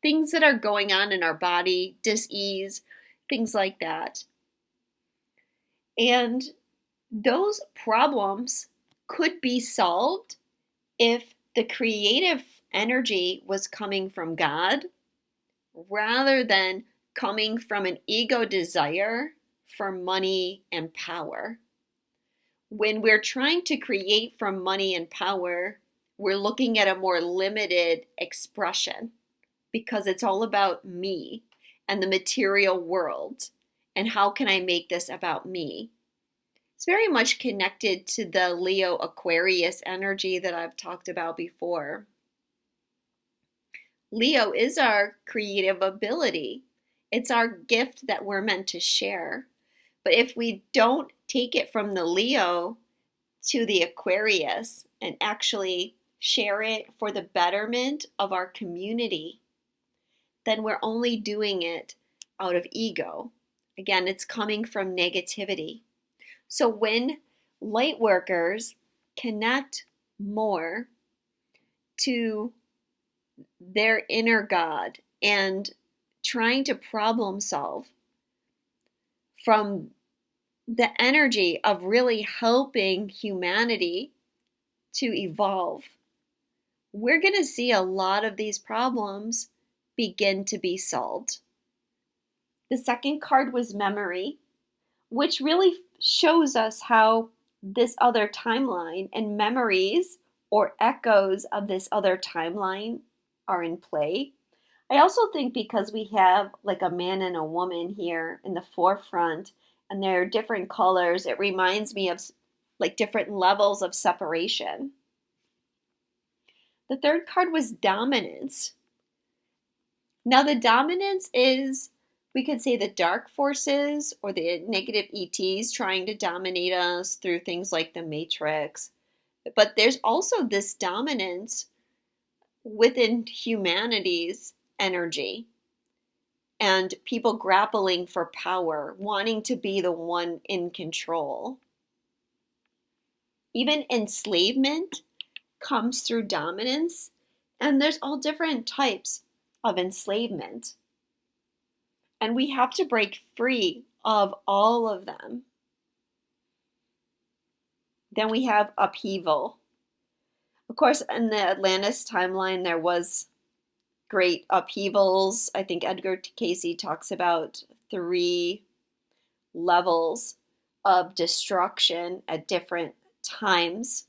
Things that are going on in our body, dis-ease, things like that. And those problems could be solved if the creative energy was coming from God rather than coming from an ego desire for money and power. When we're trying to create from money and power, we're looking at a more limited expression because it's all about me and the material world and how can I make this about me. It's very much connected to the Leo Aquarius energy that I've talked about before. Leo is our creative ability. It's our gift that we're meant to share. But if we don't take it from the Leo to the Aquarius and actually share it for the betterment of our community, then we're only doing it out of ego. Again, it's coming from negativity. So when light workers connect more to their inner God and trying to problem solve from the energy of really helping humanity to evolve, we're going to see a lot of these problems begin to be solved. The second card was memory, which really shows us how this other timeline and memories or echoes of this other timeline are in play. I also think because we have like a man and a woman here in the forefront and they're different colors, it reminds me of like different levels of separation. The third card was dominance. Now the dominance is, we could say, the dark forces or the negative ETs trying to dominate us through things like the Matrix. But there's also this dominance within humanity's energy and people grappling for power, wanting to be the one in control. Even enslavement comes through dominance, and there's all different types of enslavement. And we have to break free of all of them. Then we have upheaval. Of course, in the Atlantis timeline, there was great upheavals. I think Edgar Cayce talks about 3 levels of destruction at different times.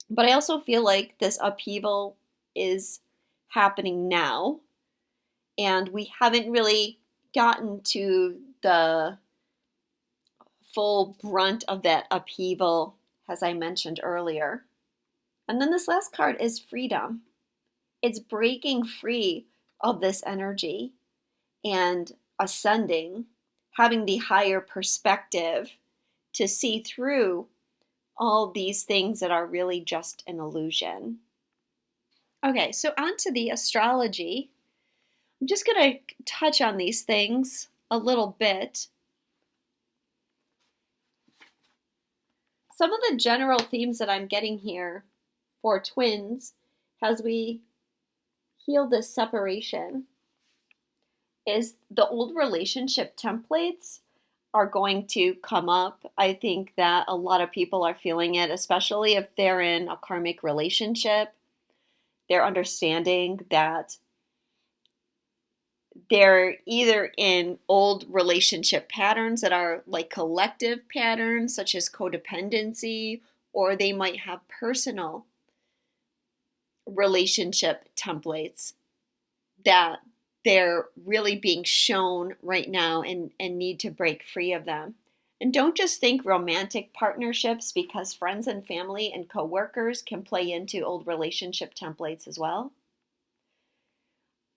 But I also feel like this upheaval is happening now, and we haven't really gotten to the full brunt of that upheaval, as I mentioned earlier. And then this last card is freedom. It's breaking free of this energy and ascending, having the higher perspective to see through all these things that are really just an illusion. Okay, so on to the astrology. I'm just going to touch on these things a little bit. Some of the general themes that I'm getting here for twins as we heal this separation is the old relationship templates are going to come up. I think that a lot of people are feeling it, especially if they're in a karmic relationship. They're understanding that they're either in old relationship patterns that are like collective patterns, such as codependency, or they might have personal relationship templates that they're really being shown right now and need to break free of them. And don't just think romantic partnerships, because friends and family and coworkers can play into old relationship templates as well.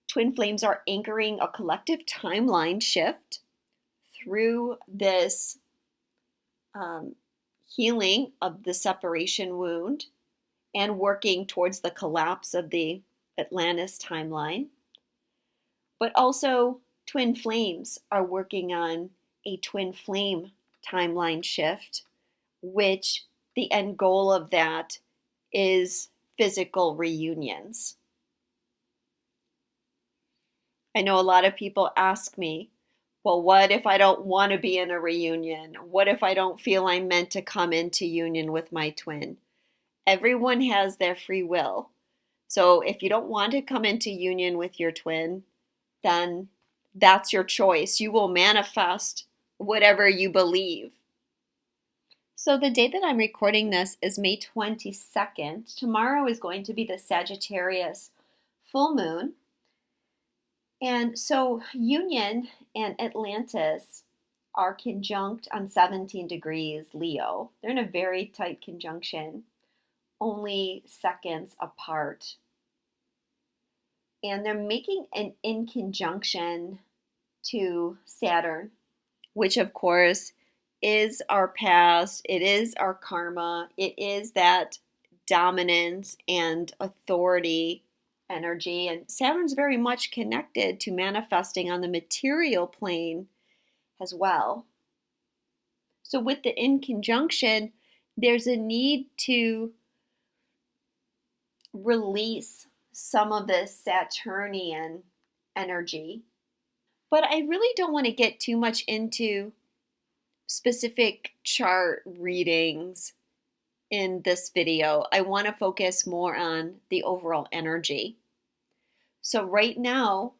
Twin flames are anchoring a collective timeline shift through this healing of the separation wound and working towards the collapse of the Atlantis timeline. But also, twin flames are working on a twin flame timeline shift, which the end goal of that is physical reunions. I know a lot of people ask me, well, what if I don't want to be in a reunion? What if I don't feel I'm meant to come into union with my twin? Everyone has their free will. So if you don't want to come into union with your twin, then that's your choice. You will manifest whatever you believe. So the day that I'm recording this is May 22nd. Tomorrow is going to be the Sagittarius full moon. And so Union and Atlantis are conjunct on 17 degrees Leo. They're in a very tight conjunction, only seconds apart. And they're making an in conjunction to Saturn, which of course is our past, it is our karma, it is that dominance and authority energy. And Saturn's very much connected to manifesting on the material plane as well. So with the in conjunction, there's a need to release some of this Saturnian energy. But I really don't want to get too much into specific chart readings in this video. I want to focus more on the overall energy. So right now,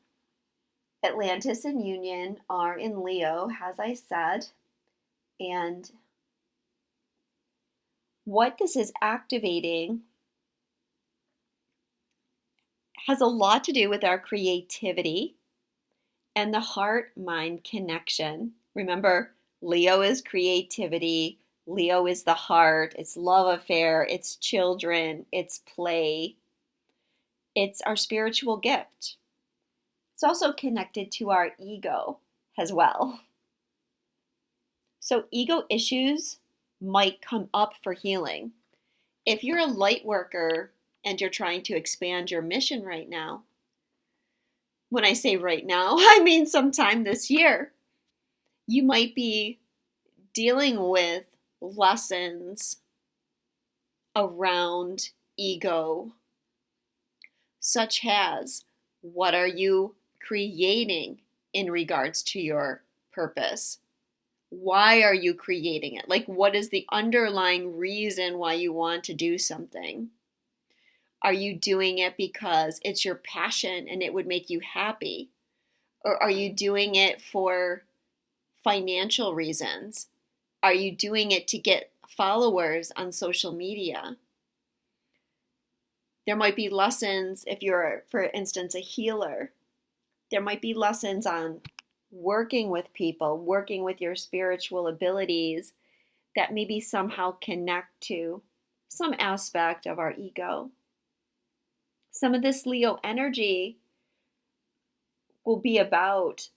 Atlantis and Union are in Leo, as I said, and what this is activating has a lot to do with our creativity and the heart-mind connection. Remember, Leo is creativity, Leo is the heart, it's love affair, it's children, it's play, it's our spiritual gift. It's also connected to our ego as well. So ego issues might come up for healing. If you're a light worker and you're trying to expand your mission right now, when I say right now, I mean sometime this year, you might be dealing with lessons around ego, such as what are you creating in regards to your purpose? Why are you creating it? Like, what is the underlying reason why you want to do something? Are you doing it because it's your passion and it would make you happy? Or are you doing it for financial reasons? Are you doing it to get followers on social media? There might be lessons if you're, for instance, a healer. There might be lessons on working with people, working with your spiritual abilities that maybe somehow connect to some aspect of our ego. Some of this Leo energy will be about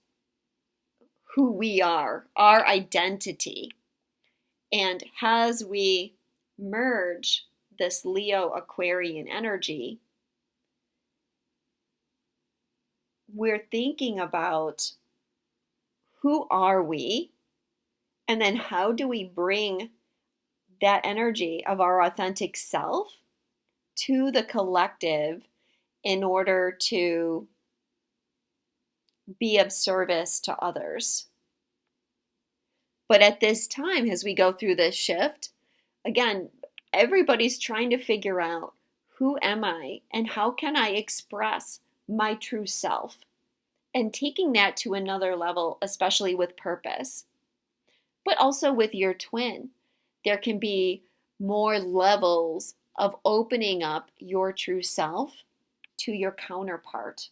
who we are, our identity. And as we merge this Leo Aquarian energy, we're thinking about who are we, and then how do we bring that energy of our authentic self to the collective in order to be of service to others. But at this time, as we go through this shift, again, everybody's trying to figure out, who am I and how can I express my true self? And taking that to another level, especially with purpose, but also with your twin. There can be more levels of opening up your true self to your counterpart.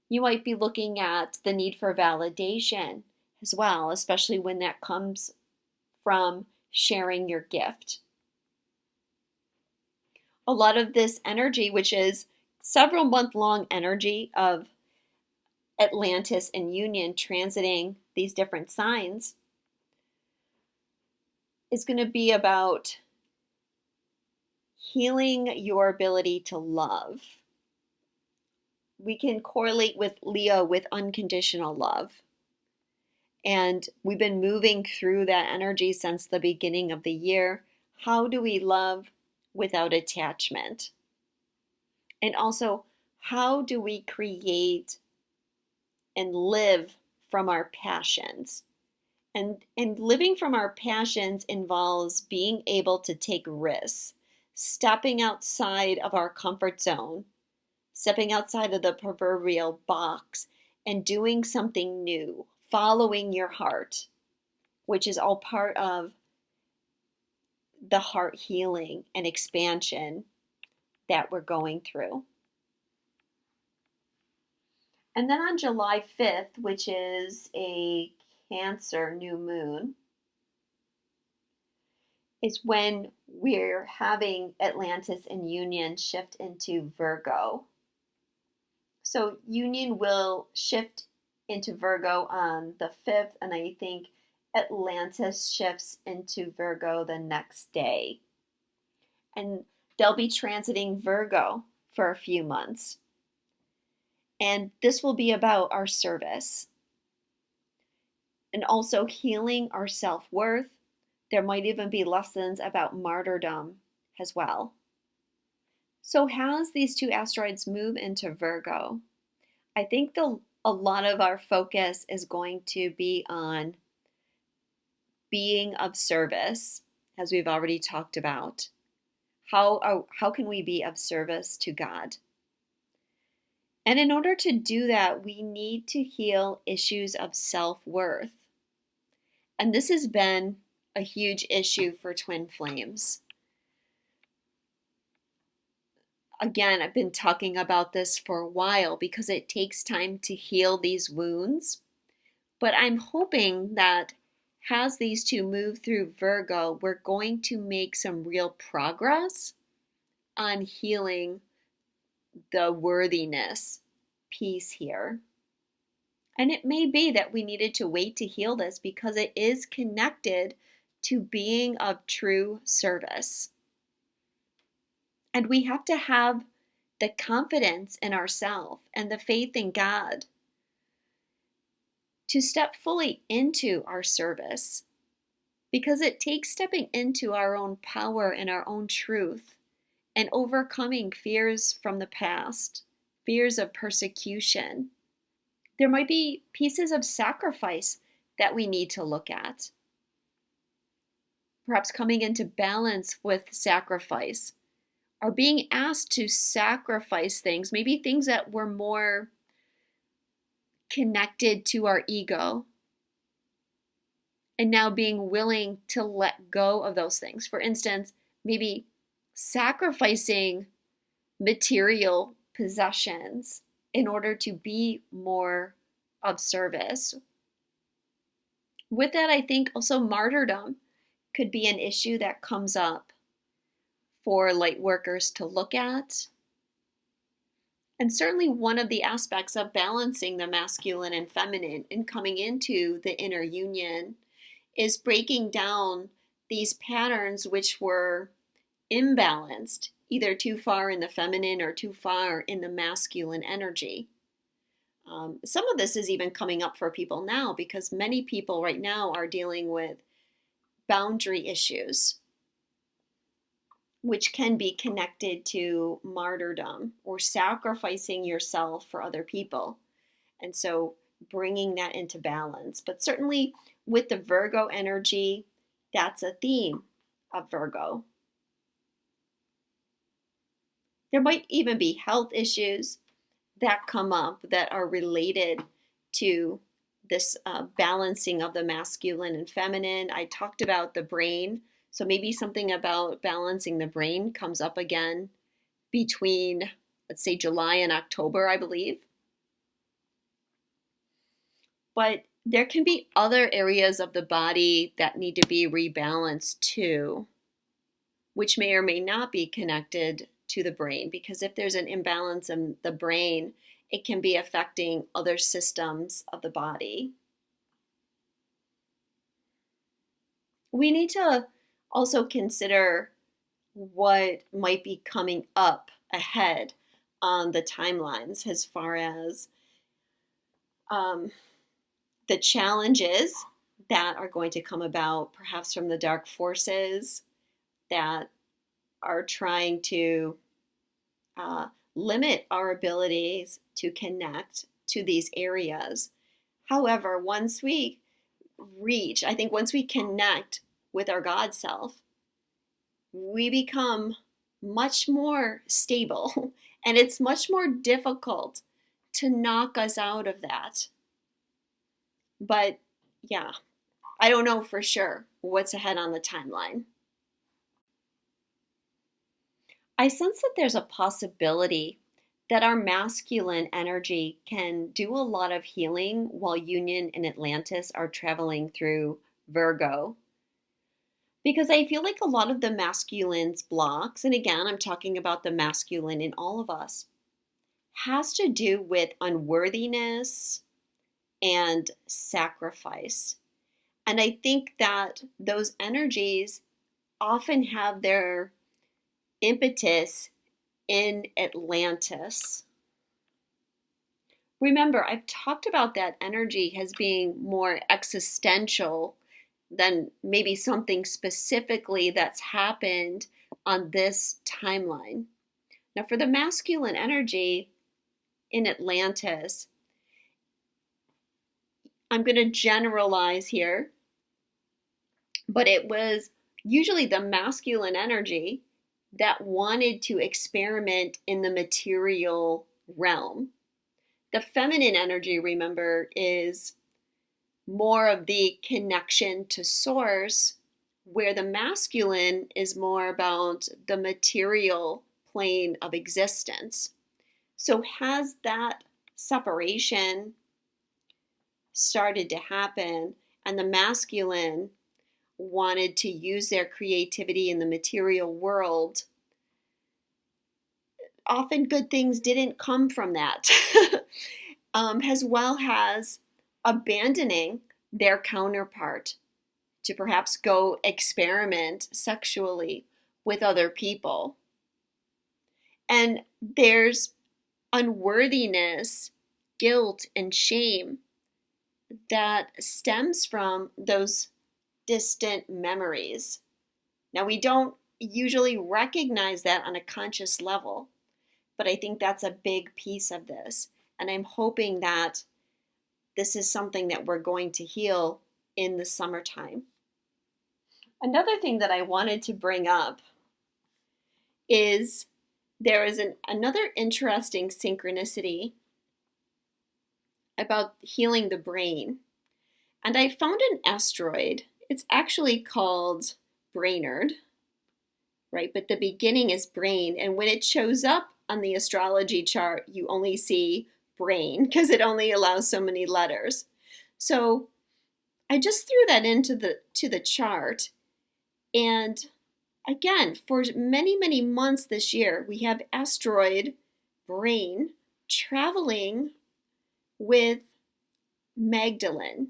You might be looking at the need for validation as well, especially when that comes from sharing your gift. A lot of this energy, which is several month long energy of Atlantis and Union transiting these different signs, is going to be about healing your ability to love. We can correlate with Leo with unconditional love. And we've been moving through that energy since the beginning of the year. How do we love without attachment? And also, how do we create and live from our passions? And living from our passions involves being able to take risks, stepping outside of our comfort zone, stepping outside of the proverbial box, and doing something new, following your heart, which is all part of the heart healing and expansion that we're going through. And then on July 5th, which is a Cancer new moon, is when we're having Atlantis and Union shift into Virgo. So Union will shift into Virgo on the 5th, and I think Atlantis shifts into Virgo the next day. And they'll be transiting Virgo for a few months. And this will be about our service and also healing our self-worth. There might even be lessons about martyrdom as well. So as these two asteroids move into Virgo, I think a lot of our focus is going to be on being of service, as we've already talked about. How can we be of service to God? And in order to do that, we need to heal issues of self-worth. And this has been a huge issue for twin flames. Again, I've been talking about this for a while because it takes time to heal these wounds. But I'm hoping that as these two move through Virgo, we're going to make some real progress on healing the worthiness piece here. And it may be that we needed to wait to heal this because it is connected to being of true service. And we have to have the confidence in ourselves and the faith in God to step fully into our service, because it takes stepping into our own power and our own truth and overcoming fears from the past, fears of persecution. There might be pieces of sacrifice that we need to look at. Perhaps coming into balance with sacrifice, or being asked to sacrifice things, maybe things that were more connected to our ego, and now being willing to let go of those things. For instance, maybe sacrificing material possessions in order to be more of service. With that, I think also martyrdom could be an issue that comes up for light workers to look at. And certainly one of the aspects of balancing the masculine and feminine and coming into the inner union is breaking down these patterns which were imbalanced, either too far in the feminine or too far in the masculine energy. Some of this is even coming up for people now because many people right now are dealing with boundary issues, which can be connected to martyrdom or sacrificing yourself for other people. And so bringing that into balance. But certainly with the Virgo energy, that's a theme of Virgo. There might even be health issues that come up that are related to this balancing of the masculine and feminine. I talked about the brain, so maybe something about balancing the brain comes up again between, let's say, July and October, I believe. But there can be other areas of the body that need to be rebalanced too, which may or may not be connected to the brain, because if there's an imbalance in the brain, it can be affecting other systems of the body. We need to also consider what might be coming up ahead on the timelines as far as the challenges that are going to come about, perhaps from the dark forces that are trying to limit our abilities to connect to these areas. However, once we once we connect with our God self, we become much more stable, and it's much more difficult to knock us out of that. But yeah, I don't know for sure what's ahead on the timeline. I sense that there's a possibility that our masculine energy can do a lot of healing while Union and Atlantis are traveling through Virgo. Because I feel like a lot of the masculine's blocks, and again, I'm talking about the masculine in all of us, has to do with unworthiness and sacrifice. And I think that those energies often have their impetus in Atlantis. Remember, I've talked about that energy as being more existential than maybe something specifically that's happened on this timeline. Now, for the masculine energy in Atlantis, I'm going to generalize here, but it was usually the masculine energy that wanted to experiment in the material realm. The feminine energy, remember, is more of the connection to source, where the masculine is more about the material plane of existence. So has that separation started to happen, and the masculine wanted to use their creativity in the material world, often good things didn't come from that, as well as abandoning their counterpart to perhaps go experiment sexually with other people. And there's unworthiness, guilt, and shame that stems from those distant memories. Now, we don't usually recognize that on a conscious level, but I think that's a big piece of this. And I'm hoping that this is something that we're going to heal in the summertime. Another thing that I wanted to bring up is there is another interesting synchronicity about healing the brain. And I found an asteroid. It's actually called Brainerd, right? But the beginning is brain. And when it shows up on the astrology chart, you only see brain because it only allows so many letters. So I just threw that into the chart. And again, for many, many months this year, we have asteroid brain traveling with Magdalene,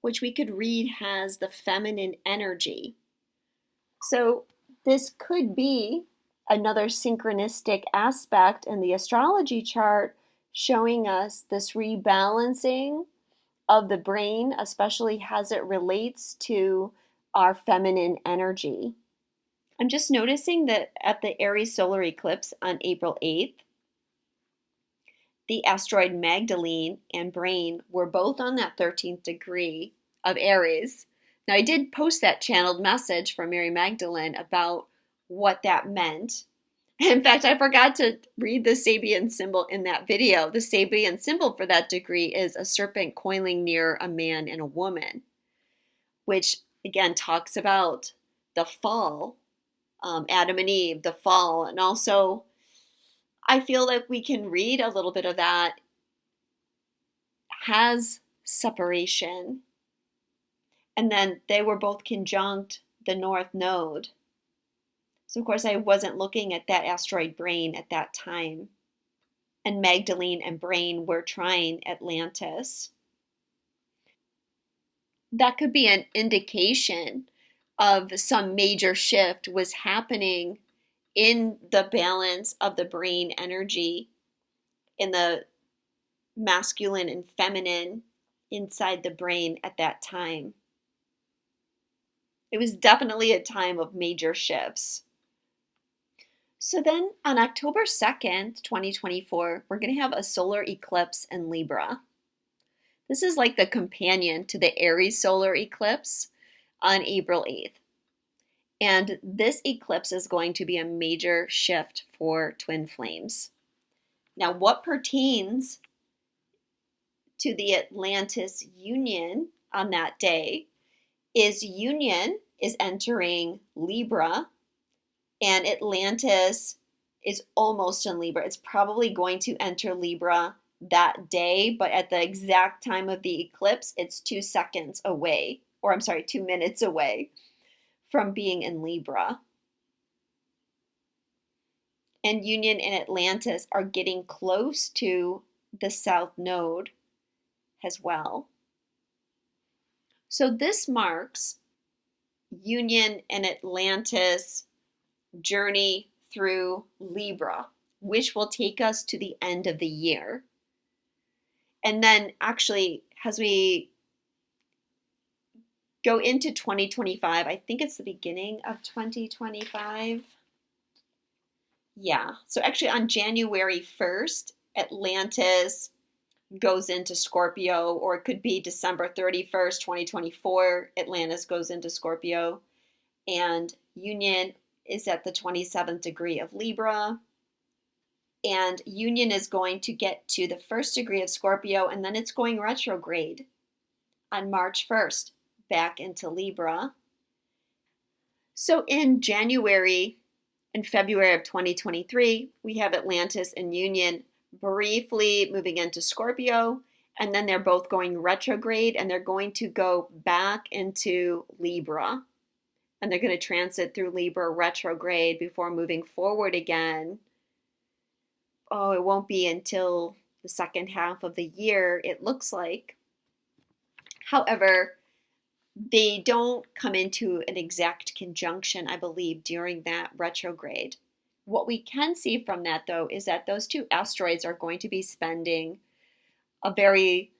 which we could read has the feminine energy. So this could be another synchronistic aspect in the astrology chart showing us this rebalancing of the brain, especially as it relates to our feminine energy. I'm just noticing that at the Aries solar eclipse on April 8th, the asteroid Magdalene and Brain were both on that 13th degree of Aries. Now, I did post that channeled message from Mary Magdalene about what that meant. In fact, I forgot to read the Sabian symbol in that video. The Sabian symbol for that degree is a serpent coiling near a man and a woman, which again talks about the fall, Adam and Eve, the fall. And also, I feel like we can read a little bit of that has separation. And then they were both conjunct the North Node. So, of course, I wasn't looking at that asteroid Brain at that time. And Magdalene and Brain were trine Atlantis. That could be an indication of some major shift was happening in the balance of the brain energy, in the masculine and feminine inside the brain at that time. It was definitely a time of major shifts. So then on October 2nd, 2024, we're going to have a solar eclipse in Libra. This is like the companion to the Aries solar eclipse on April 8th. And this eclipse is going to be a major shift for twin flames. Now, what pertains to the Atlantis union on that day is Union is entering Libra, and Atlantis is almost in Libra. It's probably going to enter Libra that day, but at the exact time of the eclipse, it's 2 seconds away, or I'm sorry, 2 minutes away from being in Libra. And Union and Atlantis are getting close to the South Node as well. So this marks Union and Atlantis journey through Libra, which will take us to the end of the year. And then actually, as we go into 2025, I think it's the beginning of 2025. Yeah, so actually on January 1st, Atlantis goes into Scorpio, or it could be December 31st, 2024, Atlantis goes into Scorpio, and Union is at the 27th degree of Libra, and Union is going to get to the 1st degree of Scorpio, and then it's going retrograde on March 1st, back into Libra. So in January and February of 2023, we have Atlantis and Union briefly moving into Scorpio, and then they're both going retrograde, and they're going to go back into Libra, and they're going to transit through Libra retrograde before moving forward again. Oh, it won't be until the second half of the year, it looks like. However, they don't come into an exact conjunction, I believe, during that retrograde. What we can see from that, though, is that those two asteroids are going to be spending a very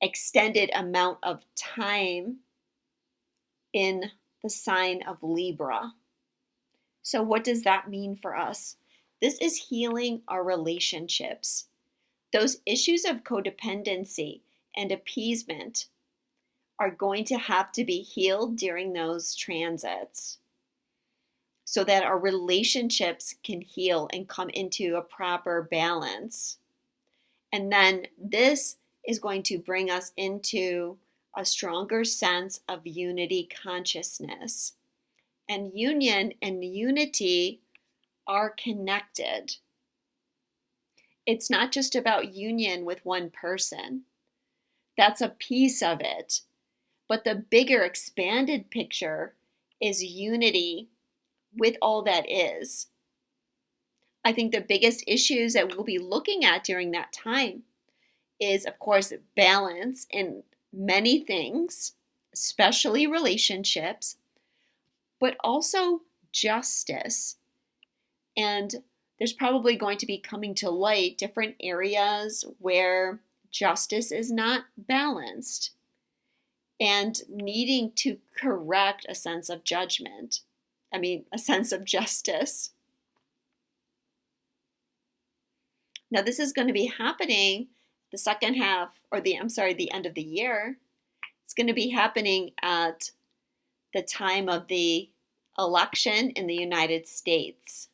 extended amount of time in the sign of Libra. So what does that mean for us? This is healing our relationships. Those issues of codependency and appeasement are going to have to be healed during those transits, so that our relationships can heal and come into a proper balance. And then this is going to bring us into a stronger sense of unity consciousness. And union and unity are connected. It's not just about union with one person. That's a piece of it. But the bigger expanded picture is unity with all that is. I think the biggest issues that we'll be looking at during that time is, of course, balance in many things, especially relationships, but also justice. And there's probably going to be coming to light different areas where justice is not balanced and needing to correct a sense of judgment. A sense of justice. Now, this is going to be happening the second half, or the end of the year. It's going to be happening at the time of the election in the United States.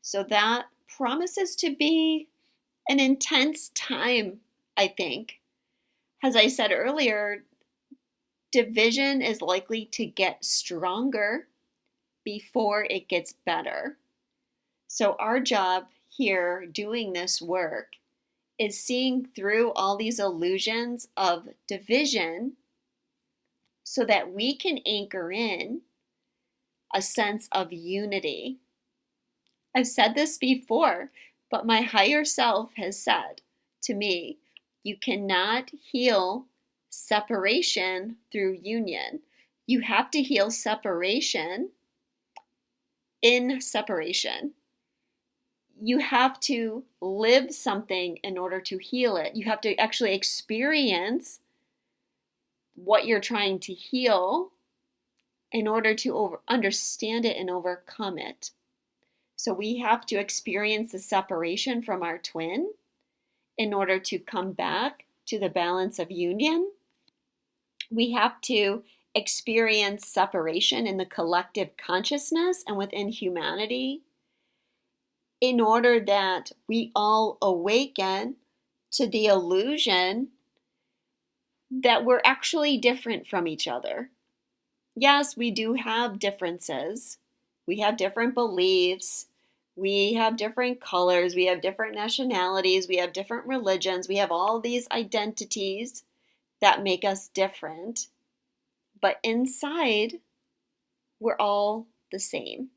So that promises to be an intense time, I think. As I said earlier, division is likely to get stronger before it gets better. So, our job here doing this work is seeing through all these illusions of division so that we can anchor in a sense of unity. I've said this before, but my higher self has said to me, you cannot heal separation through union. You have to heal separation in separation. You have to live something in order to heal it. You have to actually experience what you're trying to heal in order to understand it and overcome it. So we have to experience the separation from our twin in order to come back to the balance of union. We have to experience separation in the collective consciousness and within humanity in order that we all awaken to the illusion that we're actually different from each other. Yes, we do have differences. We have different beliefs. We have different colors. We have different nationalities. We have different religions. We have all these identities that make us different. But inside, we're all the same.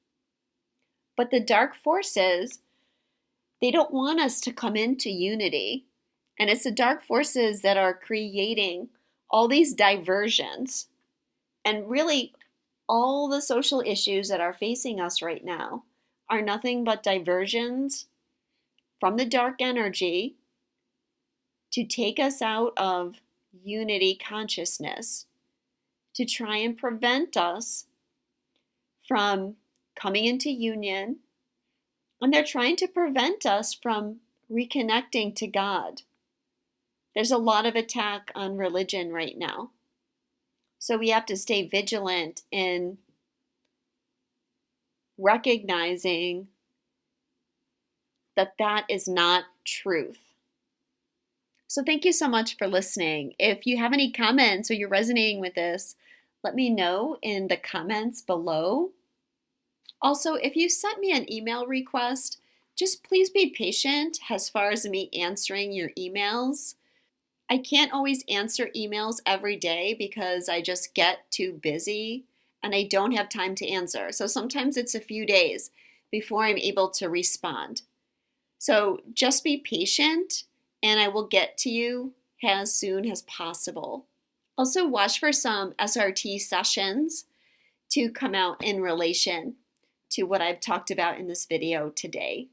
But the dark forces, they don't want us to come into unity. And it's the dark forces that are creating all these diversions. And really, all the social issues that are facing us right now are nothing but diversions from the dark energy to take us out of unity consciousness, to try and prevent us from coming into union. And they're trying to prevent us from reconnecting to God. There's a lot of attack on religion right now. So we have to stay vigilant in recognizing that that is not truth. So thank you so much for listening. If you have any comments or you're resonating with this, let me know in the comments below. Also, if you sent me an email request, just please be patient as far as me answering your emails. I can't always answer emails every day because I just get too busy and I don't have time to answer. So sometimes it's a few days before I'm able to respond. So just be patient and I will get to you as soon as possible. Also, watch for some SRT sessions to come out in relation to what I've talked about in this video today.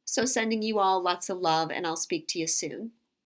So sending you all lots of love and I'll speak to you soon.